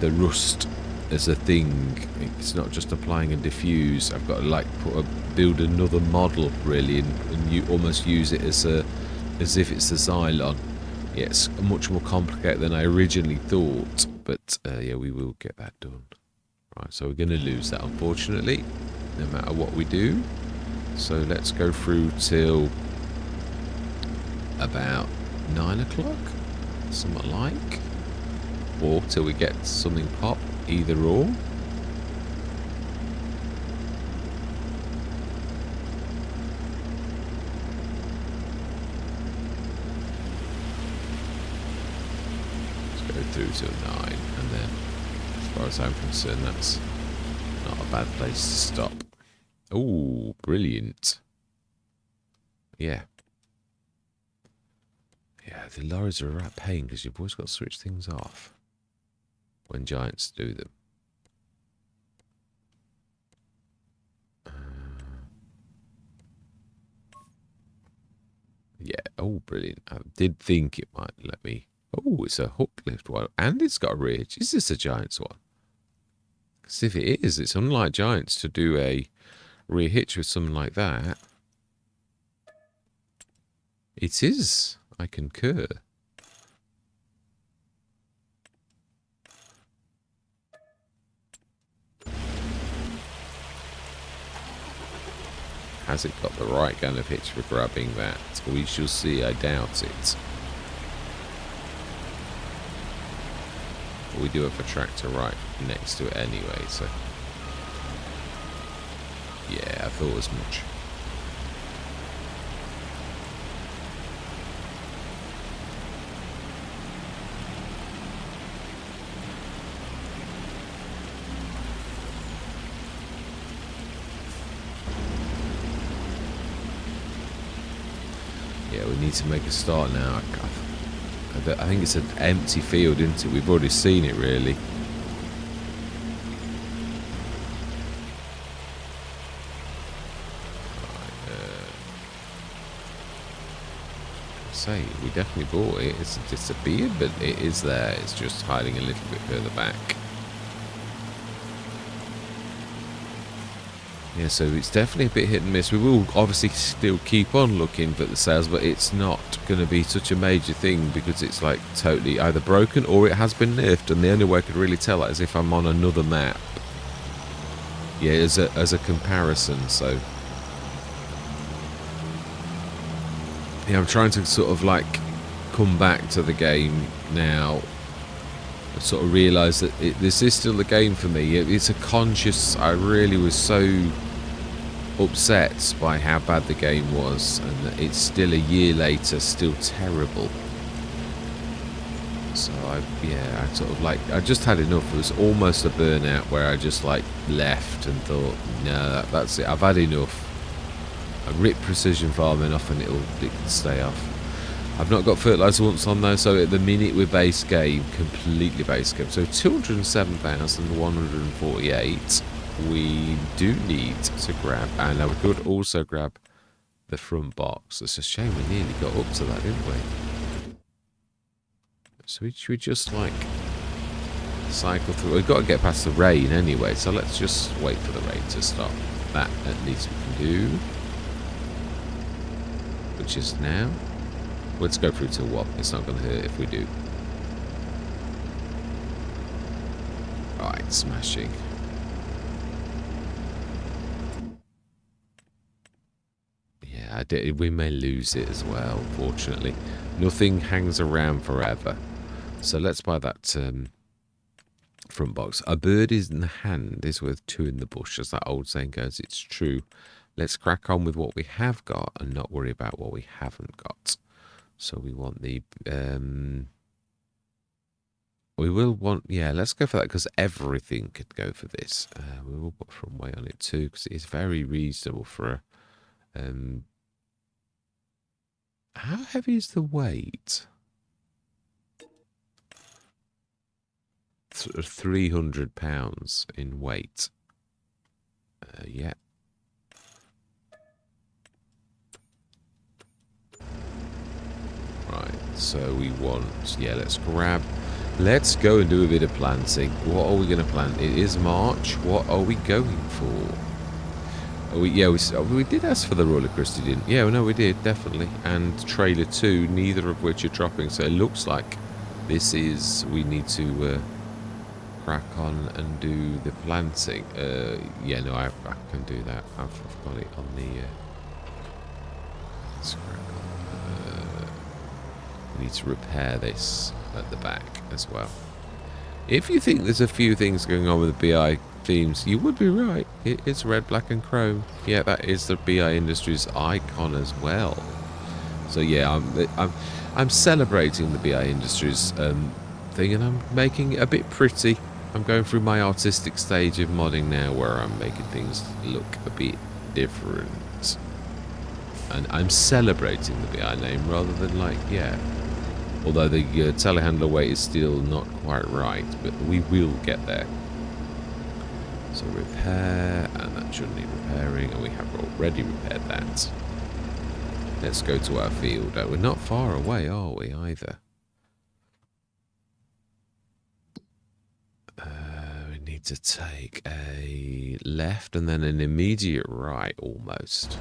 rust as a thing. It's not just applying a diffuse. I've got to like build another model really, and you almost use it as if it's a Xylon. Yeah, it's much more complicated than I originally thought, but yeah, we will get that done. Right, so we're going to lose that, unfortunately, no matter what we do. So let's go through till about 9 o'clock, something like, or till we get something pop, either or. Through till 9, and then as far as I'm concerned, that's not a bad place to stop. Oh, brilliant. Yeah, the lorries are a right pain because you've always got to switch things off when Giants do them. Yeah, oh, brilliant. I did think it might let me. Oh, it's a hook lift one. And it's got a rear hitch. Is this a Giants one? Because if it is, it's unlike Giants to do a rear hitch with something like that. It is. I concur. Has it got the right kind of hitch for grabbing that? We shall see. I doubt it. We do have a tractor right next to it anyway, so yeah, I thought as much. we need to make a start now. I think it's an empty field, isn't it? We've already seen it, really. Say we definitely bought it. It's disappeared, but it is there. It's just hiding a little bit further back. Yeah, so it's definitely a bit hit and miss. We will obviously still keep on looking for the sales, but it's not going to be such a major thing because it's like totally either broken or it has been nerfed, and the only way I could really tell that is if I'm on another map. Yeah, as a comparison. So yeah, I'm trying to sort of like come back to the game now. I sort of realise that this is still the game for me. It's a conscious... I really was so upset by how bad the game was, and that it's still a year later, still terrible. So I sort of like... I just had enough. It was almost a burnout where I just like left and thought, no, that's it. I've had enough. I ripped precision farming off and it can stay off. I've not got fertiliser once on though, so at the minute we're base game, completely base game. So 207,148 we do need to grab, and we could also grab the front box. It's a shame we nearly got up to that, didn't we? So should we just like cycle through? We've got to get past the rain anyway, so let's just wait for the rain to stop. That at least we can do, which is now. Let's go through till what? It's not going to hurt if we do. Alright, smashing. Yeah, we may lose it as well, fortunately. Nothing hangs around forever. So let's buy that front box. A bird is in the hand is worth two in the bush, as that old saying goes. It's true. Let's crack on with what we have got and not worry about what we haven't got. So we want the, we will want, yeah, let's go for that because everything could go for this. We will put front weight on it too because it is very reasonable for a, how heavy is the weight? 300 pounds in weight. Yeah. Right, so we want, yeah, let's go and do a bit of planting. What are we going to plant? It is March. What are we going for? Yeah, we did ask for the roller crusty, didn't we? Yeah, no, we did, definitely. And trailer 2, neither of which are dropping. So it looks like this is, we need to crack on and do the planting. Yeah, no, I can do that. I've got it on the... let's crack on. We need to repair this at the back as well. If you think there's a few things going on with the BI themes, you would be right. It's red, black and chrome. Yeah, that is the BI Industries icon as well. So yeah, I'm celebrating the BI Industries thing, and I'm making it a bit pretty. I'm going through my artistic stage of modding now where I'm making things look a bit different. And I'm celebrating the BI name rather than like, yeah. Although the telehandler weight is still not quite right, but we will get there. So repair, and that shouldn't need repairing, and we have already repaired that. Let's go to our field. We're not far away, are we, either? We need to take a left and then an immediate right, almost.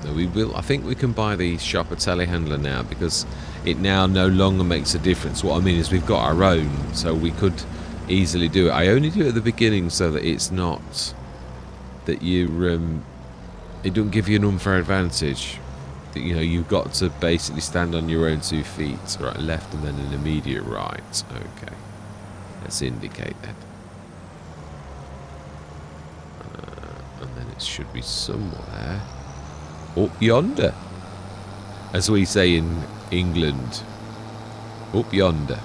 No, we will. I think we can buy the shopper telehandler now because it now no longer makes a difference. What I mean is we've got our own, so we could easily do it. I only do it at the beginning so that it's not that you it don't give you an unfair advantage. That, you know, you've got to basically stand on your own 2 feet, right, left and then an immediate right. Okay, let's indicate that, and then it should be somewhere up yonder, as we say in England. Up yonder.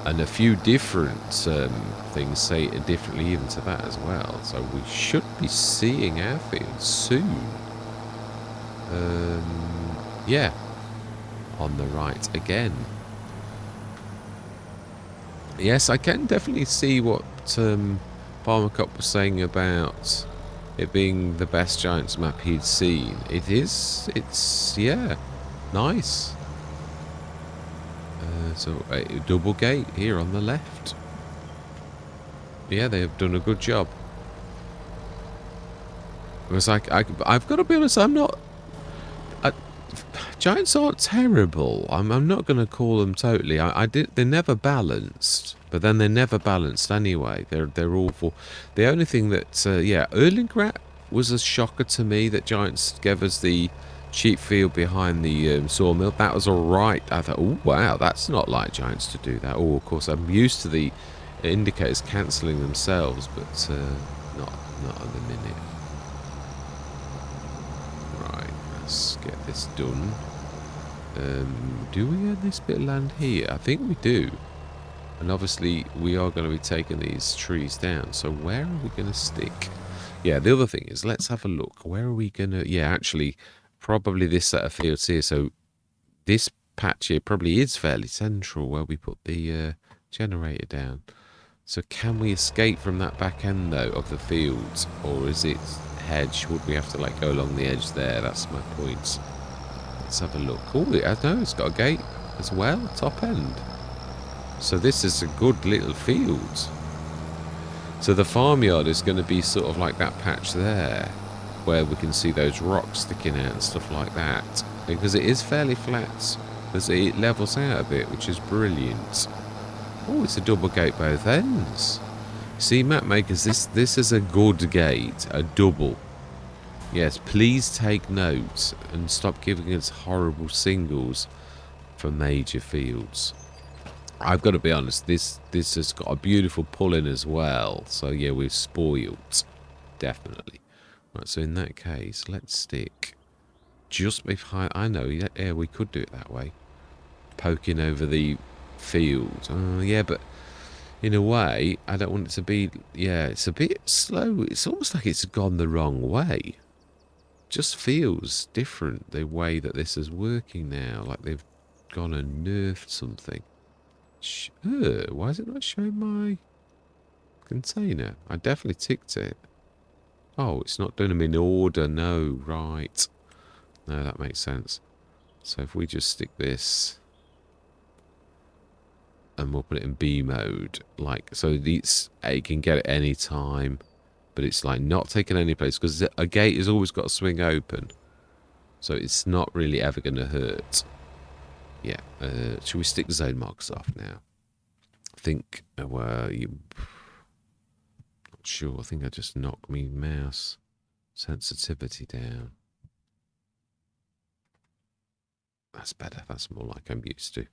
And a few different things say it differently even to that as well. So we should be seeing our field soon. Yeah, on the right again. Yes, I can definitely see what Farmer Cop was saying about it being the best Giants map he'd seen. It is. It's, yeah, nice. So a double gate here on the left. Yeah, they have done a good job. It was like, I've got to be honest, I'm not... Giants aren't terrible. I'm not going to call them totally. They're never balanced, but then they're never balanced anyway. They're awful. The only thing that yeah, Erlingrat was a shocker to me that Giants gave us the cheap field behind the sawmill. That was all right. I thought, oh wow, that's not like Giants to do that. Oh, of course, I'm used to the indicators cancelling themselves, but not at the minute. Right, let's get this done. Do we own this bit of land here? I think we do. And obviously we are going to be taking these trees down. So where are we going to stick? Yeah, the other thing is, let's have a look. Where are we going to... Yeah, actually, probably this set of fields here. So this patch here probably is fairly central where we put the generator down. So can we escape from that back end, though, of the fields? Or is it hedge? Would we have to, like, go along the edge there? That's my point. Let's have a look. Oh, I know it's got a gate as well, top end. So this is a good little field. So the farmyard is going to be sort of like that patch there, where we can see those rocks sticking out and stuff like that. Because it is fairly flat, because it levels out a bit, which is brilliant. Oh, it's a double gate both ends. See, map makers, this is a good gate, a double. Yes, please take note and stop giving us horrible singles for major fields. I've got to be honest, this has got a beautiful pull-in as well. So yeah, we're spoiled. Definitely. Right, so in that case, let's stick just behind... I know, yeah, we could do it that way. Poking over the field. Yeah, but in a way, I don't want it to be... Yeah, it's a bit slow. It's almost like it's gone the wrong way. Just feels different the way that this is working now, like they've gone and nerfed something. Why is it not showing my container? I definitely ticked it. Oh, it's not doing them in order. No, right. No, that makes sense. So if we just stick this and we'll put it in B mode, like, so these it can get it any time. But it's like not taking any place because a gate has always got to swing open. So it's not really ever going to hurt. Yeah. Should we stick the zone markers off now? I think, well, not sure. I think I just knocked my mouse sensitivity down. That's better. That's more like I'm used to.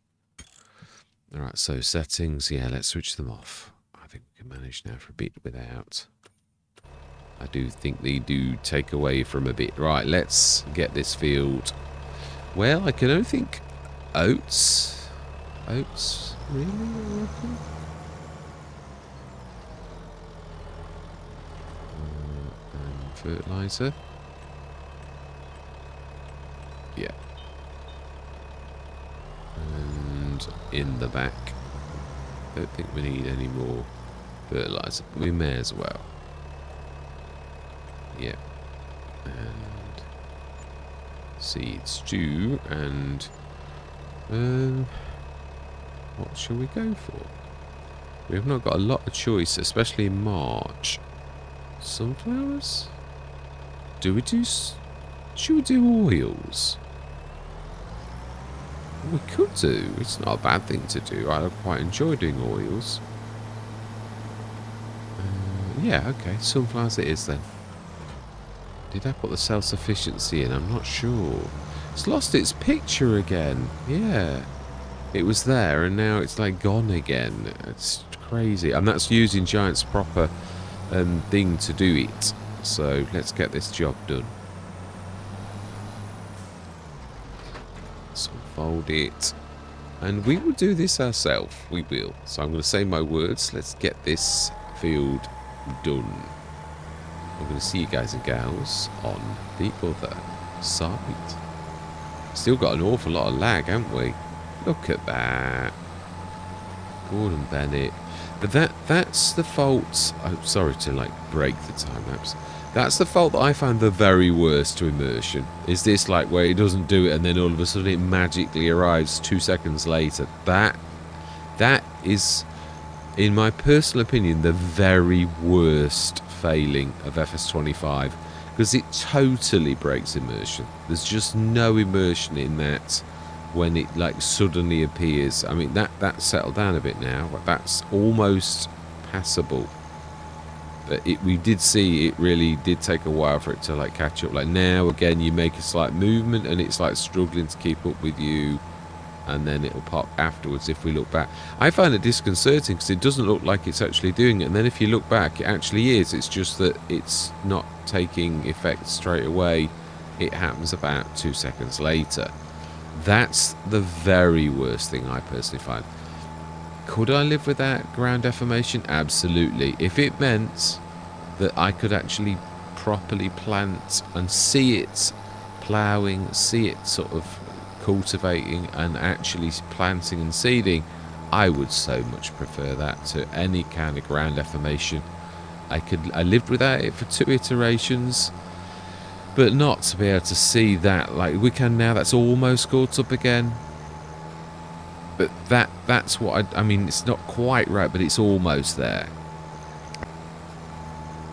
Alright, so settings. Yeah, let's switch them off. I think we can manage now for a bit without... I do think they do take away from a bit. Right, let's get this field. Well, I can only think oats. Oats, really? I reckon? And fertilizer. Yeah. And in the back. Don't think we need any more fertilizer, but we may as well. Yeah, and seeds too, and what shall we go for? We have not got a lot of choice, especially in March. Sunflowers? Should we do oils? We could do. It's not a bad thing to do. I quite enjoy doing oils. Yeah, okay, sunflowers it is then. Did I put the self-sufficiency in? I'm not sure. It's lost its picture again. Yeah. It was there and now it's like gone again. It's crazy. And that's using Giant's proper thing to do it. So let's get this job done. Let's unfold it. And we will do this ourselves. We will. So I'm going to say my words. Let's get this field done. I'm going to see you guys and gals on the other side. Still got an awful lot of lag, haven't we? Look at that. Gordon Bennett. But that's the fault. I'm sorry to like break the time lapse. That's the fault that I found the very worst to immersion. Is this like where it doesn't do it and then all of a sudden it magically arrives 2 seconds later. That is, in my personal opinion, the very worst failing of FS25, because it totally breaks immersion. There's just no immersion in that when it like suddenly appears. I mean that settled down a bit now. That's almost passable. But we did see it really did take a while for it to like catch up. Like now again you make a slight movement and it's like struggling to keep up with you, and then it'll pop afterwards if we look back. I find it disconcerting because it doesn't look like it's actually doing it, and then if you look back it actually is. It's just that it's not taking effect straight away. It happens about 2 seconds later. That's the very worst thing I personally find. Could I live without ground deformation? Absolutely. If it meant that I could actually properly plant and see it ploughing, see it sort of cultivating and actually planting and seeding, I would so much prefer that to any kind of ground deformation. I lived without it for 2 iterations, but not to be able to see that like we can now. That's almost caught up again. But that's what I mean, it's not quite right, but it's almost there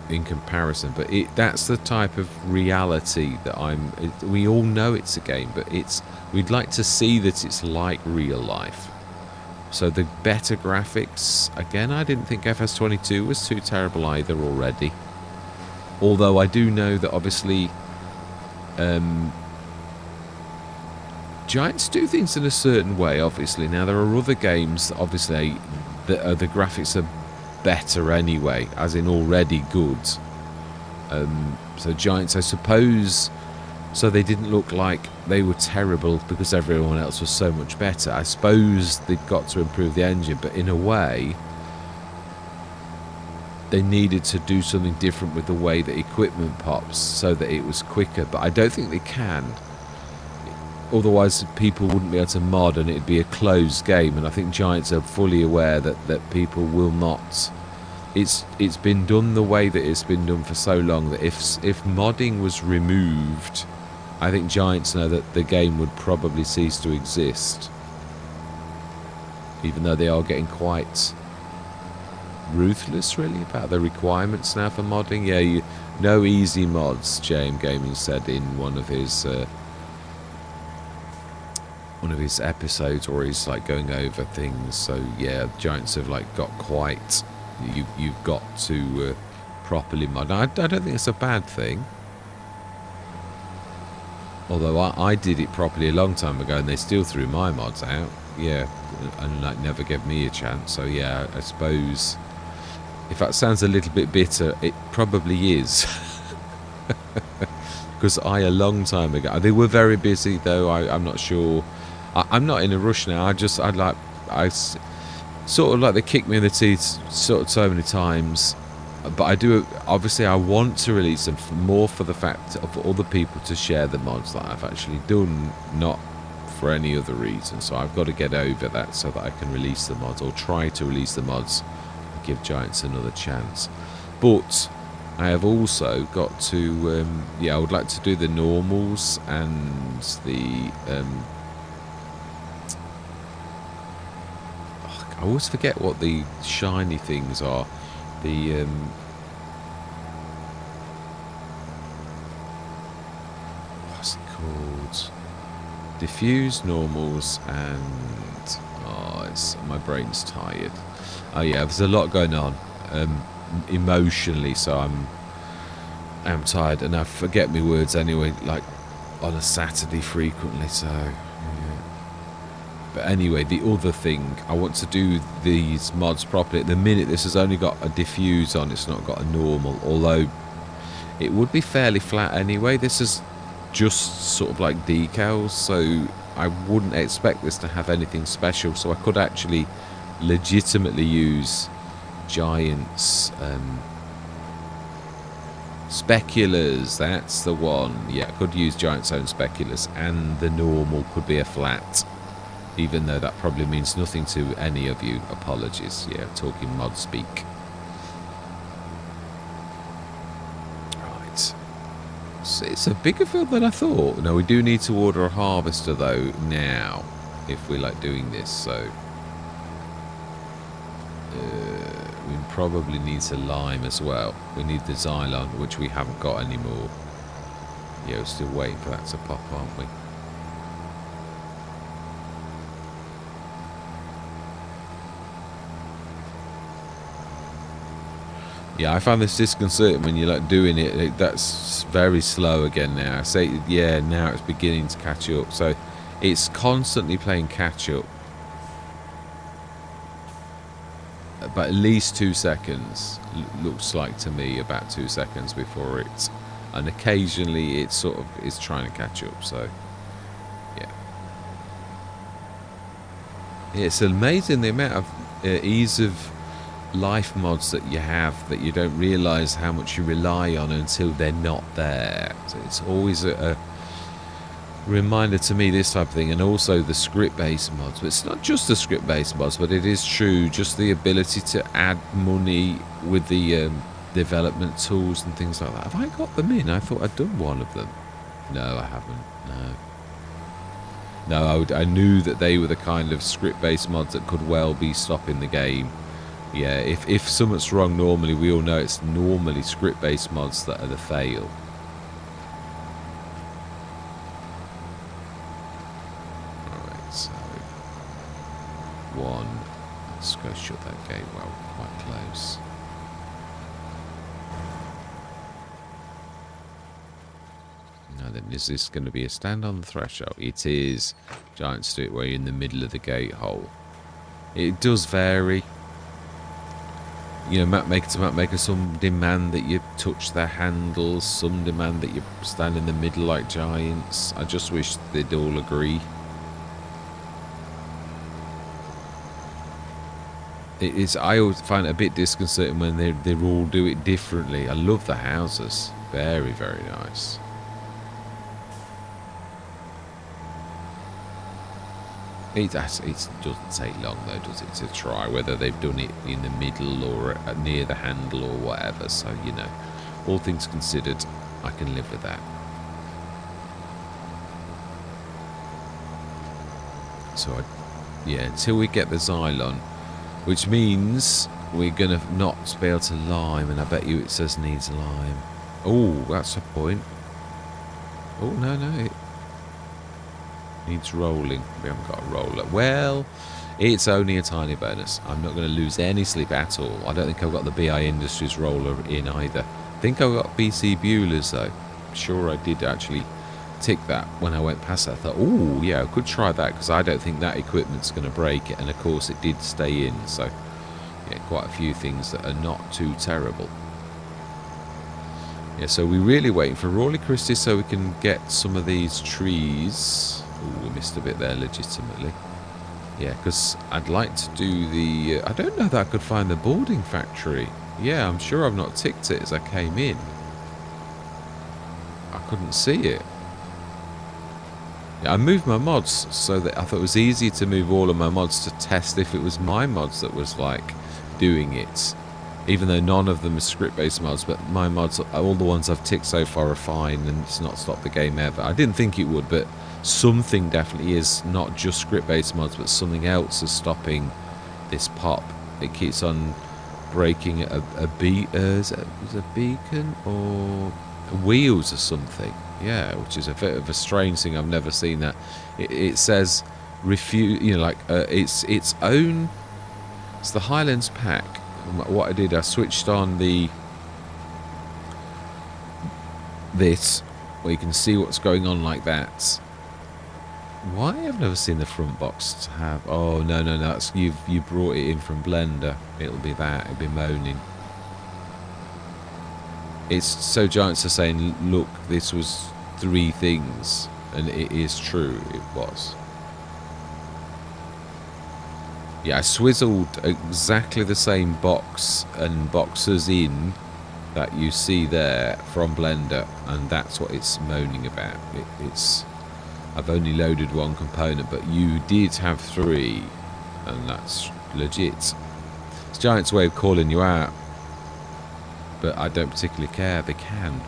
in comparison. But that's the type of reality that we all know it's a game, but we'd like to see that it's like real life. So the better graphics, again, I didn't think FS22 was too terrible either already. Although I do know that obviously Giants do things in a certain way, obviously. Now, there are other games, obviously, that the graphics are better anyway, as in already good. So Giants, I suppose, so they didn't look like they were terrible because everyone else was so much better. I suppose they've got to improve the engine, but in a way, they needed to do something different with the way that equipment pops so that it was quicker. But I don't think they can. Otherwise people wouldn't be able to mod and it'd be a closed game, and I think Giants are fully aware that people will not. It's been done the way that it's been done for so long that if modding was removed, I think Giants know that the game would probably cease to exist, even though they are getting quite ruthless really about the requirements now for modding. Yeah, no easy mods, JM Gaming said in one of his episodes, or he's like going over things. So yeah, Giants have like got quite, you've got to properly mod. I don't think it's a bad thing, although I did it properly a long time ago and they still threw my mods out. Yeah, and like never gave me a chance. So yeah, I suppose if that sounds a little bit bitter, it probably is. Because a long time ago, they were very busy though. I'm not sure. I'm not in a rush now. I sort of like they kicked me in the teeth sort of so many times, but I do obviously I want to release them more for the fact of other people to share the mods that I've actually done, not for any other reason. So I've got to get over that so that I can release the mods, or try to release the mods and give Giants another chance. But I have also got to I would like to do the normals and the I always forget what the shiny things are. The what's it called? Diffuse, normals, and my brain's tired. Oh yeah, there's a lot going on emotionally, so I'm tired and I forget my words anyway, like on a Saturday frequently. So yeah. But anyway, the other thing, I want to do these mods properly. At the minute, this has only got a diffuse on, it's not got a normal, although it would be fairly flat anyway. This is just sort of like decals, so I wouldn't expect this to have anything special, so I could actually legitimately use Giants speculars. That's the one. Yeah, I could use Giant's own speculars, and the normal could be a flat, even though that probably means nothing to any of you. Apologies. Yeah, talking mod speak. Right. So it's a bigger field than I thought. No, we do need to order a harvester though now, if we like doing this. So we probably need a lime as well. We need the Xylon, which we haven't got anymore. Yeah, we're still waiting for that to pop, aren't we? Yeah, I found this disconcerting when you're like doing it. That's very slow again now. I say, yeah, now it's beginning to catch up. So it's constantly playing catch up. But at least 2 seconds looks like to me, about 2 seconds before it, and occasionally it sort of is trying to catch up. So yeah, it's amazing the amount of ease of life mods that you have that you don't realize how much you rely on until they're not there. So it's always a reminder to me, this type of thing. And also the script-based mods, but it's not just the script-based mods, but it is true, just the ability to add money with the development tools and things like that. Have I got them in? I thought I'd done one of them. No, I haven't. No, I knew that they were the kind of script-based mods that could well be stopping the game. Yeah, if something's wrong normally, we all know it's normally script-based mods that are the fail. One. Let's go shut that gate. Well, quite close. Now then, is this going to be a stand on the threshold? It is. Giants do it where you're in the middle of the gate hole. It does vary. You know, map maker to map maker, some demand that you touch their handles, some demand that you stand in the middle like Giants. I just wish they'd all agree. I always find it a bit disconcerting when they all do it differently. I love the houses. Very, very nice. It doesn't take long though, does it, to try, whether they've done it in the middle or near the handle or whatever. So, you know, all things considered, I can live with that. So, yeah, until we get the Xylon, which means we're going to not be able to lime, and I bet you it says needs lime. Oh, that's a point. Oh, no, it needs rolling. We haven't got a roller. Well, it's only a tiny bonus. I'm not going to lose any sleep at all. I don't think I've got the BI Industries roller in either. I think I've got BC Bueller's, though. I'm sure I did actually tick that when I went past that. I thought, oh yeah, I could try that, because I don't think that equipment's going to break it, and of course it did stay in. So yeah, quite a few things that are not too terrible. Yeah, so we're really waiting for Rawley Christie so we can get some of these trees. Oh, we missed a bit there legitimately. Yeah, because I'd like to do the I don't know that I could find the boarding factory. Yeah, I'm sure I've not ticked it as I came in. I couldn't see it. Yeah, I moved my mods so that I thought it was easy to move all of my mods to test if it was my mods that was like doing it, even though none of them are script-based mods. But my mods, all the ones I've ticked so far, are fine, and it's not stopped the game ever. I didn't think it would, but something definitely is, not just script-based mods, but something else is stopping this pop. It keeps on breaking is it a beacon or wheels or something. Yeah, which is a bit of a strange thing. I've never seen that. It says refuse, you know, like it's its own. It's the Highlands pack. What I did, I switched on this, where you can see what's going on like that. Why? I've never seen the front box to have. Oh no, that's you brought it in from Blender. It'll be that. It'll be moaning. It's so Giants are saying, look, this was 3 things, and it is true, it was. Yeah, I swizzled exactly the same box and boxes in that you see there from Blender, and that's what it's moaning about. It's I've only loaded one component, but you did have 3, and that's legit. It's Giant's way of calling you out, but I don't particularly care. They can.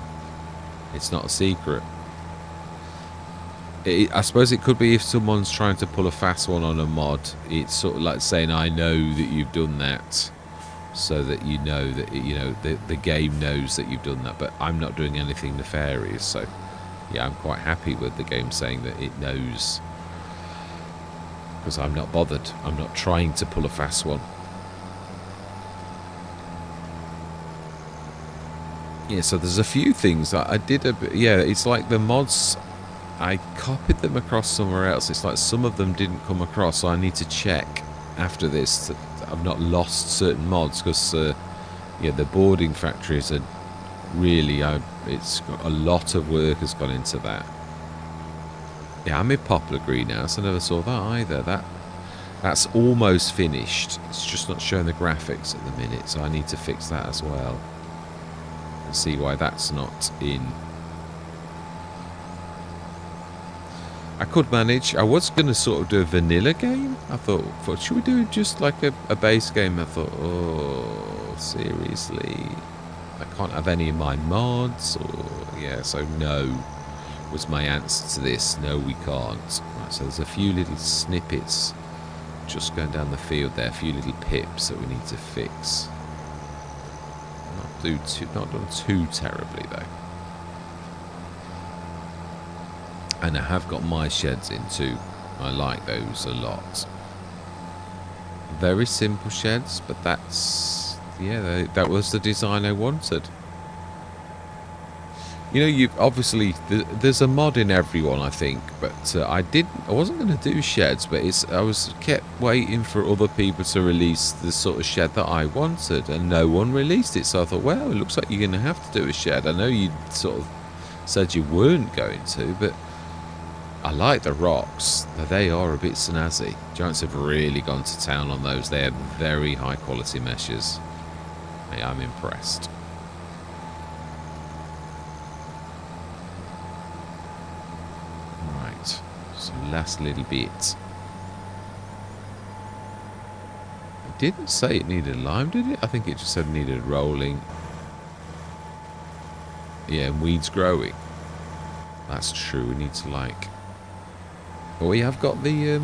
It's not a secret. I suppose it could be if someone's trying to pull a fast one on a mod. It's sort of like saying, I know that you've done that, so that you know that, you know, the game knows that you've done that, but I'm not doing anything nefarious. So yeah, I'm quite happy with the game saying that it knows, because I'm not bothered. I'm not trying to pull a fast one. Yeah, so there's a few things I did a bit. Yeah, it's like the mods, I copied them across somewhere else. It's like some of them didn't come across, so I need to check after this that I've not lost certain mods, because yeah, the boarding factories are really, it's got a lot of work has gone into that. Yeah, I'm in Poplar Greenhouse. I never saw that either. That's almost finished. It's just not showing the graphics at the minute, so I need to fix that as well and see why that's not in. I could manage. I was going to sort of do a vanilla game. I thought, should we do just like a base game? I thought, oh, seriously? I can't have any of my mods? Or yeah, so no was my answer to this. No, we can't. Right, so there's a few little snippets just going down the field there. A few little pips that we need to fix. Not done too terribly, though. And I have got my sheds in too. I like those a lot. Very simple sheds, but that's, yeah, that was the design I wanted. You know, you've obviously, there's a mod in everyone, I think, but I wasn't going to do sheds, but I was kept waiting for other people to release the sort of shed that I wanted, and no one released it. So I thought, well, it looks like you're going to have to do a shed. I know you sort of said you weren't going to, but I like the rocks. They are a bit snazzy. Giants have really gone to town on those. They are very high quality meshes. Yeah, I'm impressed. Right, so last little bit. It didn't say it needed lime, did it? I think it just said it needed rolling. Yeah, and weeds growing. That's true. We need to like... Oh, we have got the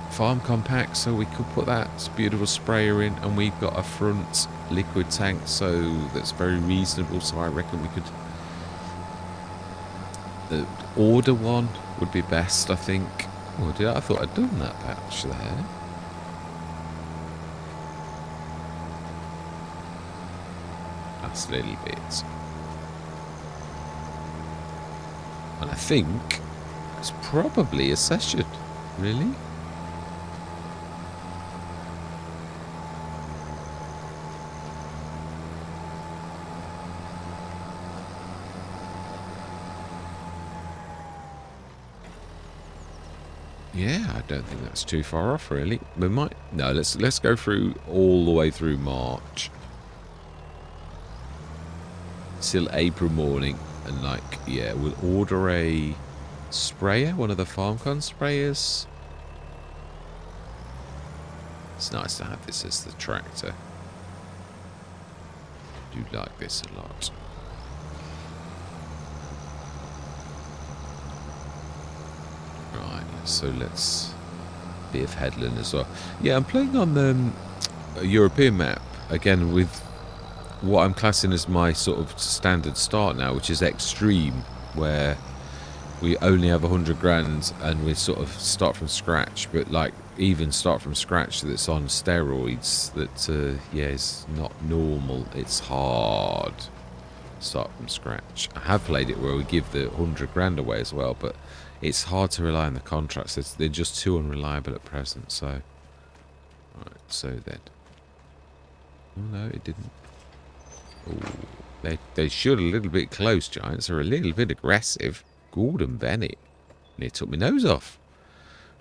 farm compact, so we could put that beautiful sprayer in, and we've got a front liquid tank, so that's very reasonable. So I reckon we could order one would be best, I think. Oh, I thought I'd done that patch there. That's a little bit. And I think it's probably a session, really. Yeah, I don't think that's too far off, really. We might... No, let's go through all the way through March. Till April morning. And, like, yeah, we'll order a sprayer, one of the FarmCon sprayers. It's nice to have this as the tractor. I do like this a lot. Right, so let's be of Headland as well. Yeah, I'm playing on the European map again with what I'm classing as my sort of standard start now, which is extreme, where we only have 100 grand and we sort of start from scratch, but like even start from scratch that's on steroids, that yeah, is not normal. It's hard to start from scratch. I have played it where we give the 100 grand away as well, but it's hard to rely on the contracts. They're just too unreliable at present. So right, so then, oh no, it didn't. Oh, they should a little bit close. Giants are a little bit aggressive. Gordon Bennett. Near took my nose off.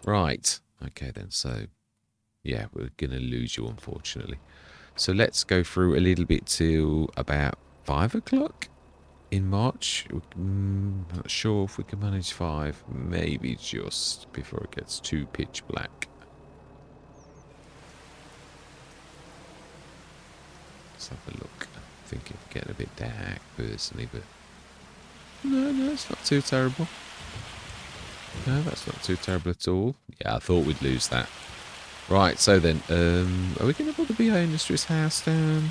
Right. Okay then, so yeah, we're going to lose you unfortunately. So let's go through a little bit to about 5 o'clock in March. Not sure if we can manage 5. Maybe just before it gets too pitch black. Let's have a look. I think it's getting a bit dark personally, but no, it's not too terrible. No, that's not too terrible at all. Yeah, I thought we'd lose that. Right, so then, are we going to put the BI Industries house down?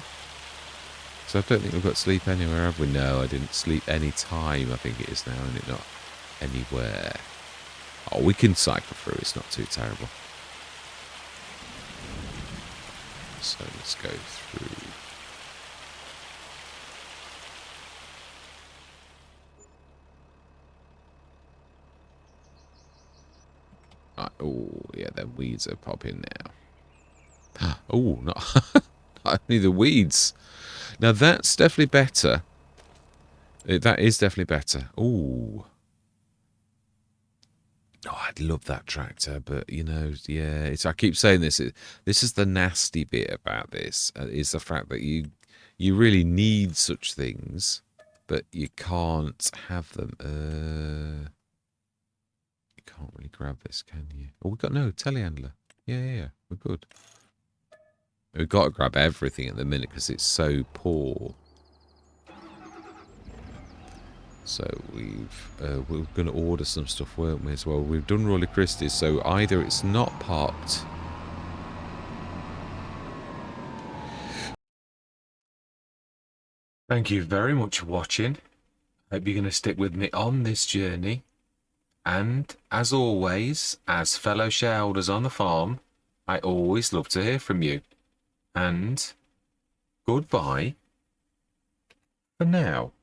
So I don't think we've got sleep anywhere, have we? No, I didn't sleep any time, I think it is now, and it not anywhere. Oh, we can cycle through, it's not too terrible. So let's go through. Right, oh, yeah, the weeds are popping now. Oh, not only the weeds. Now that's definitely better. That is definitely better. Ooh. Oh, I'd love that tractor, but you know, yeah. I keep saying this. This is the nasty bit about this is the fact that you really need such things, but you can't have them. You can't really grab this, can you? Oh, we got no telehandler. Yeah, we're good. We've got to grab everything at the minute because it's so poor. So we're going to order some stuff, weren't we, as well? We've done Royal Christie's, so either it's not popped. Thank you very much for watching. Hope you're going to stick with me on this journey. And as always, as fellow shareholders on the farm, I always love to hear from you. And goodbye for now.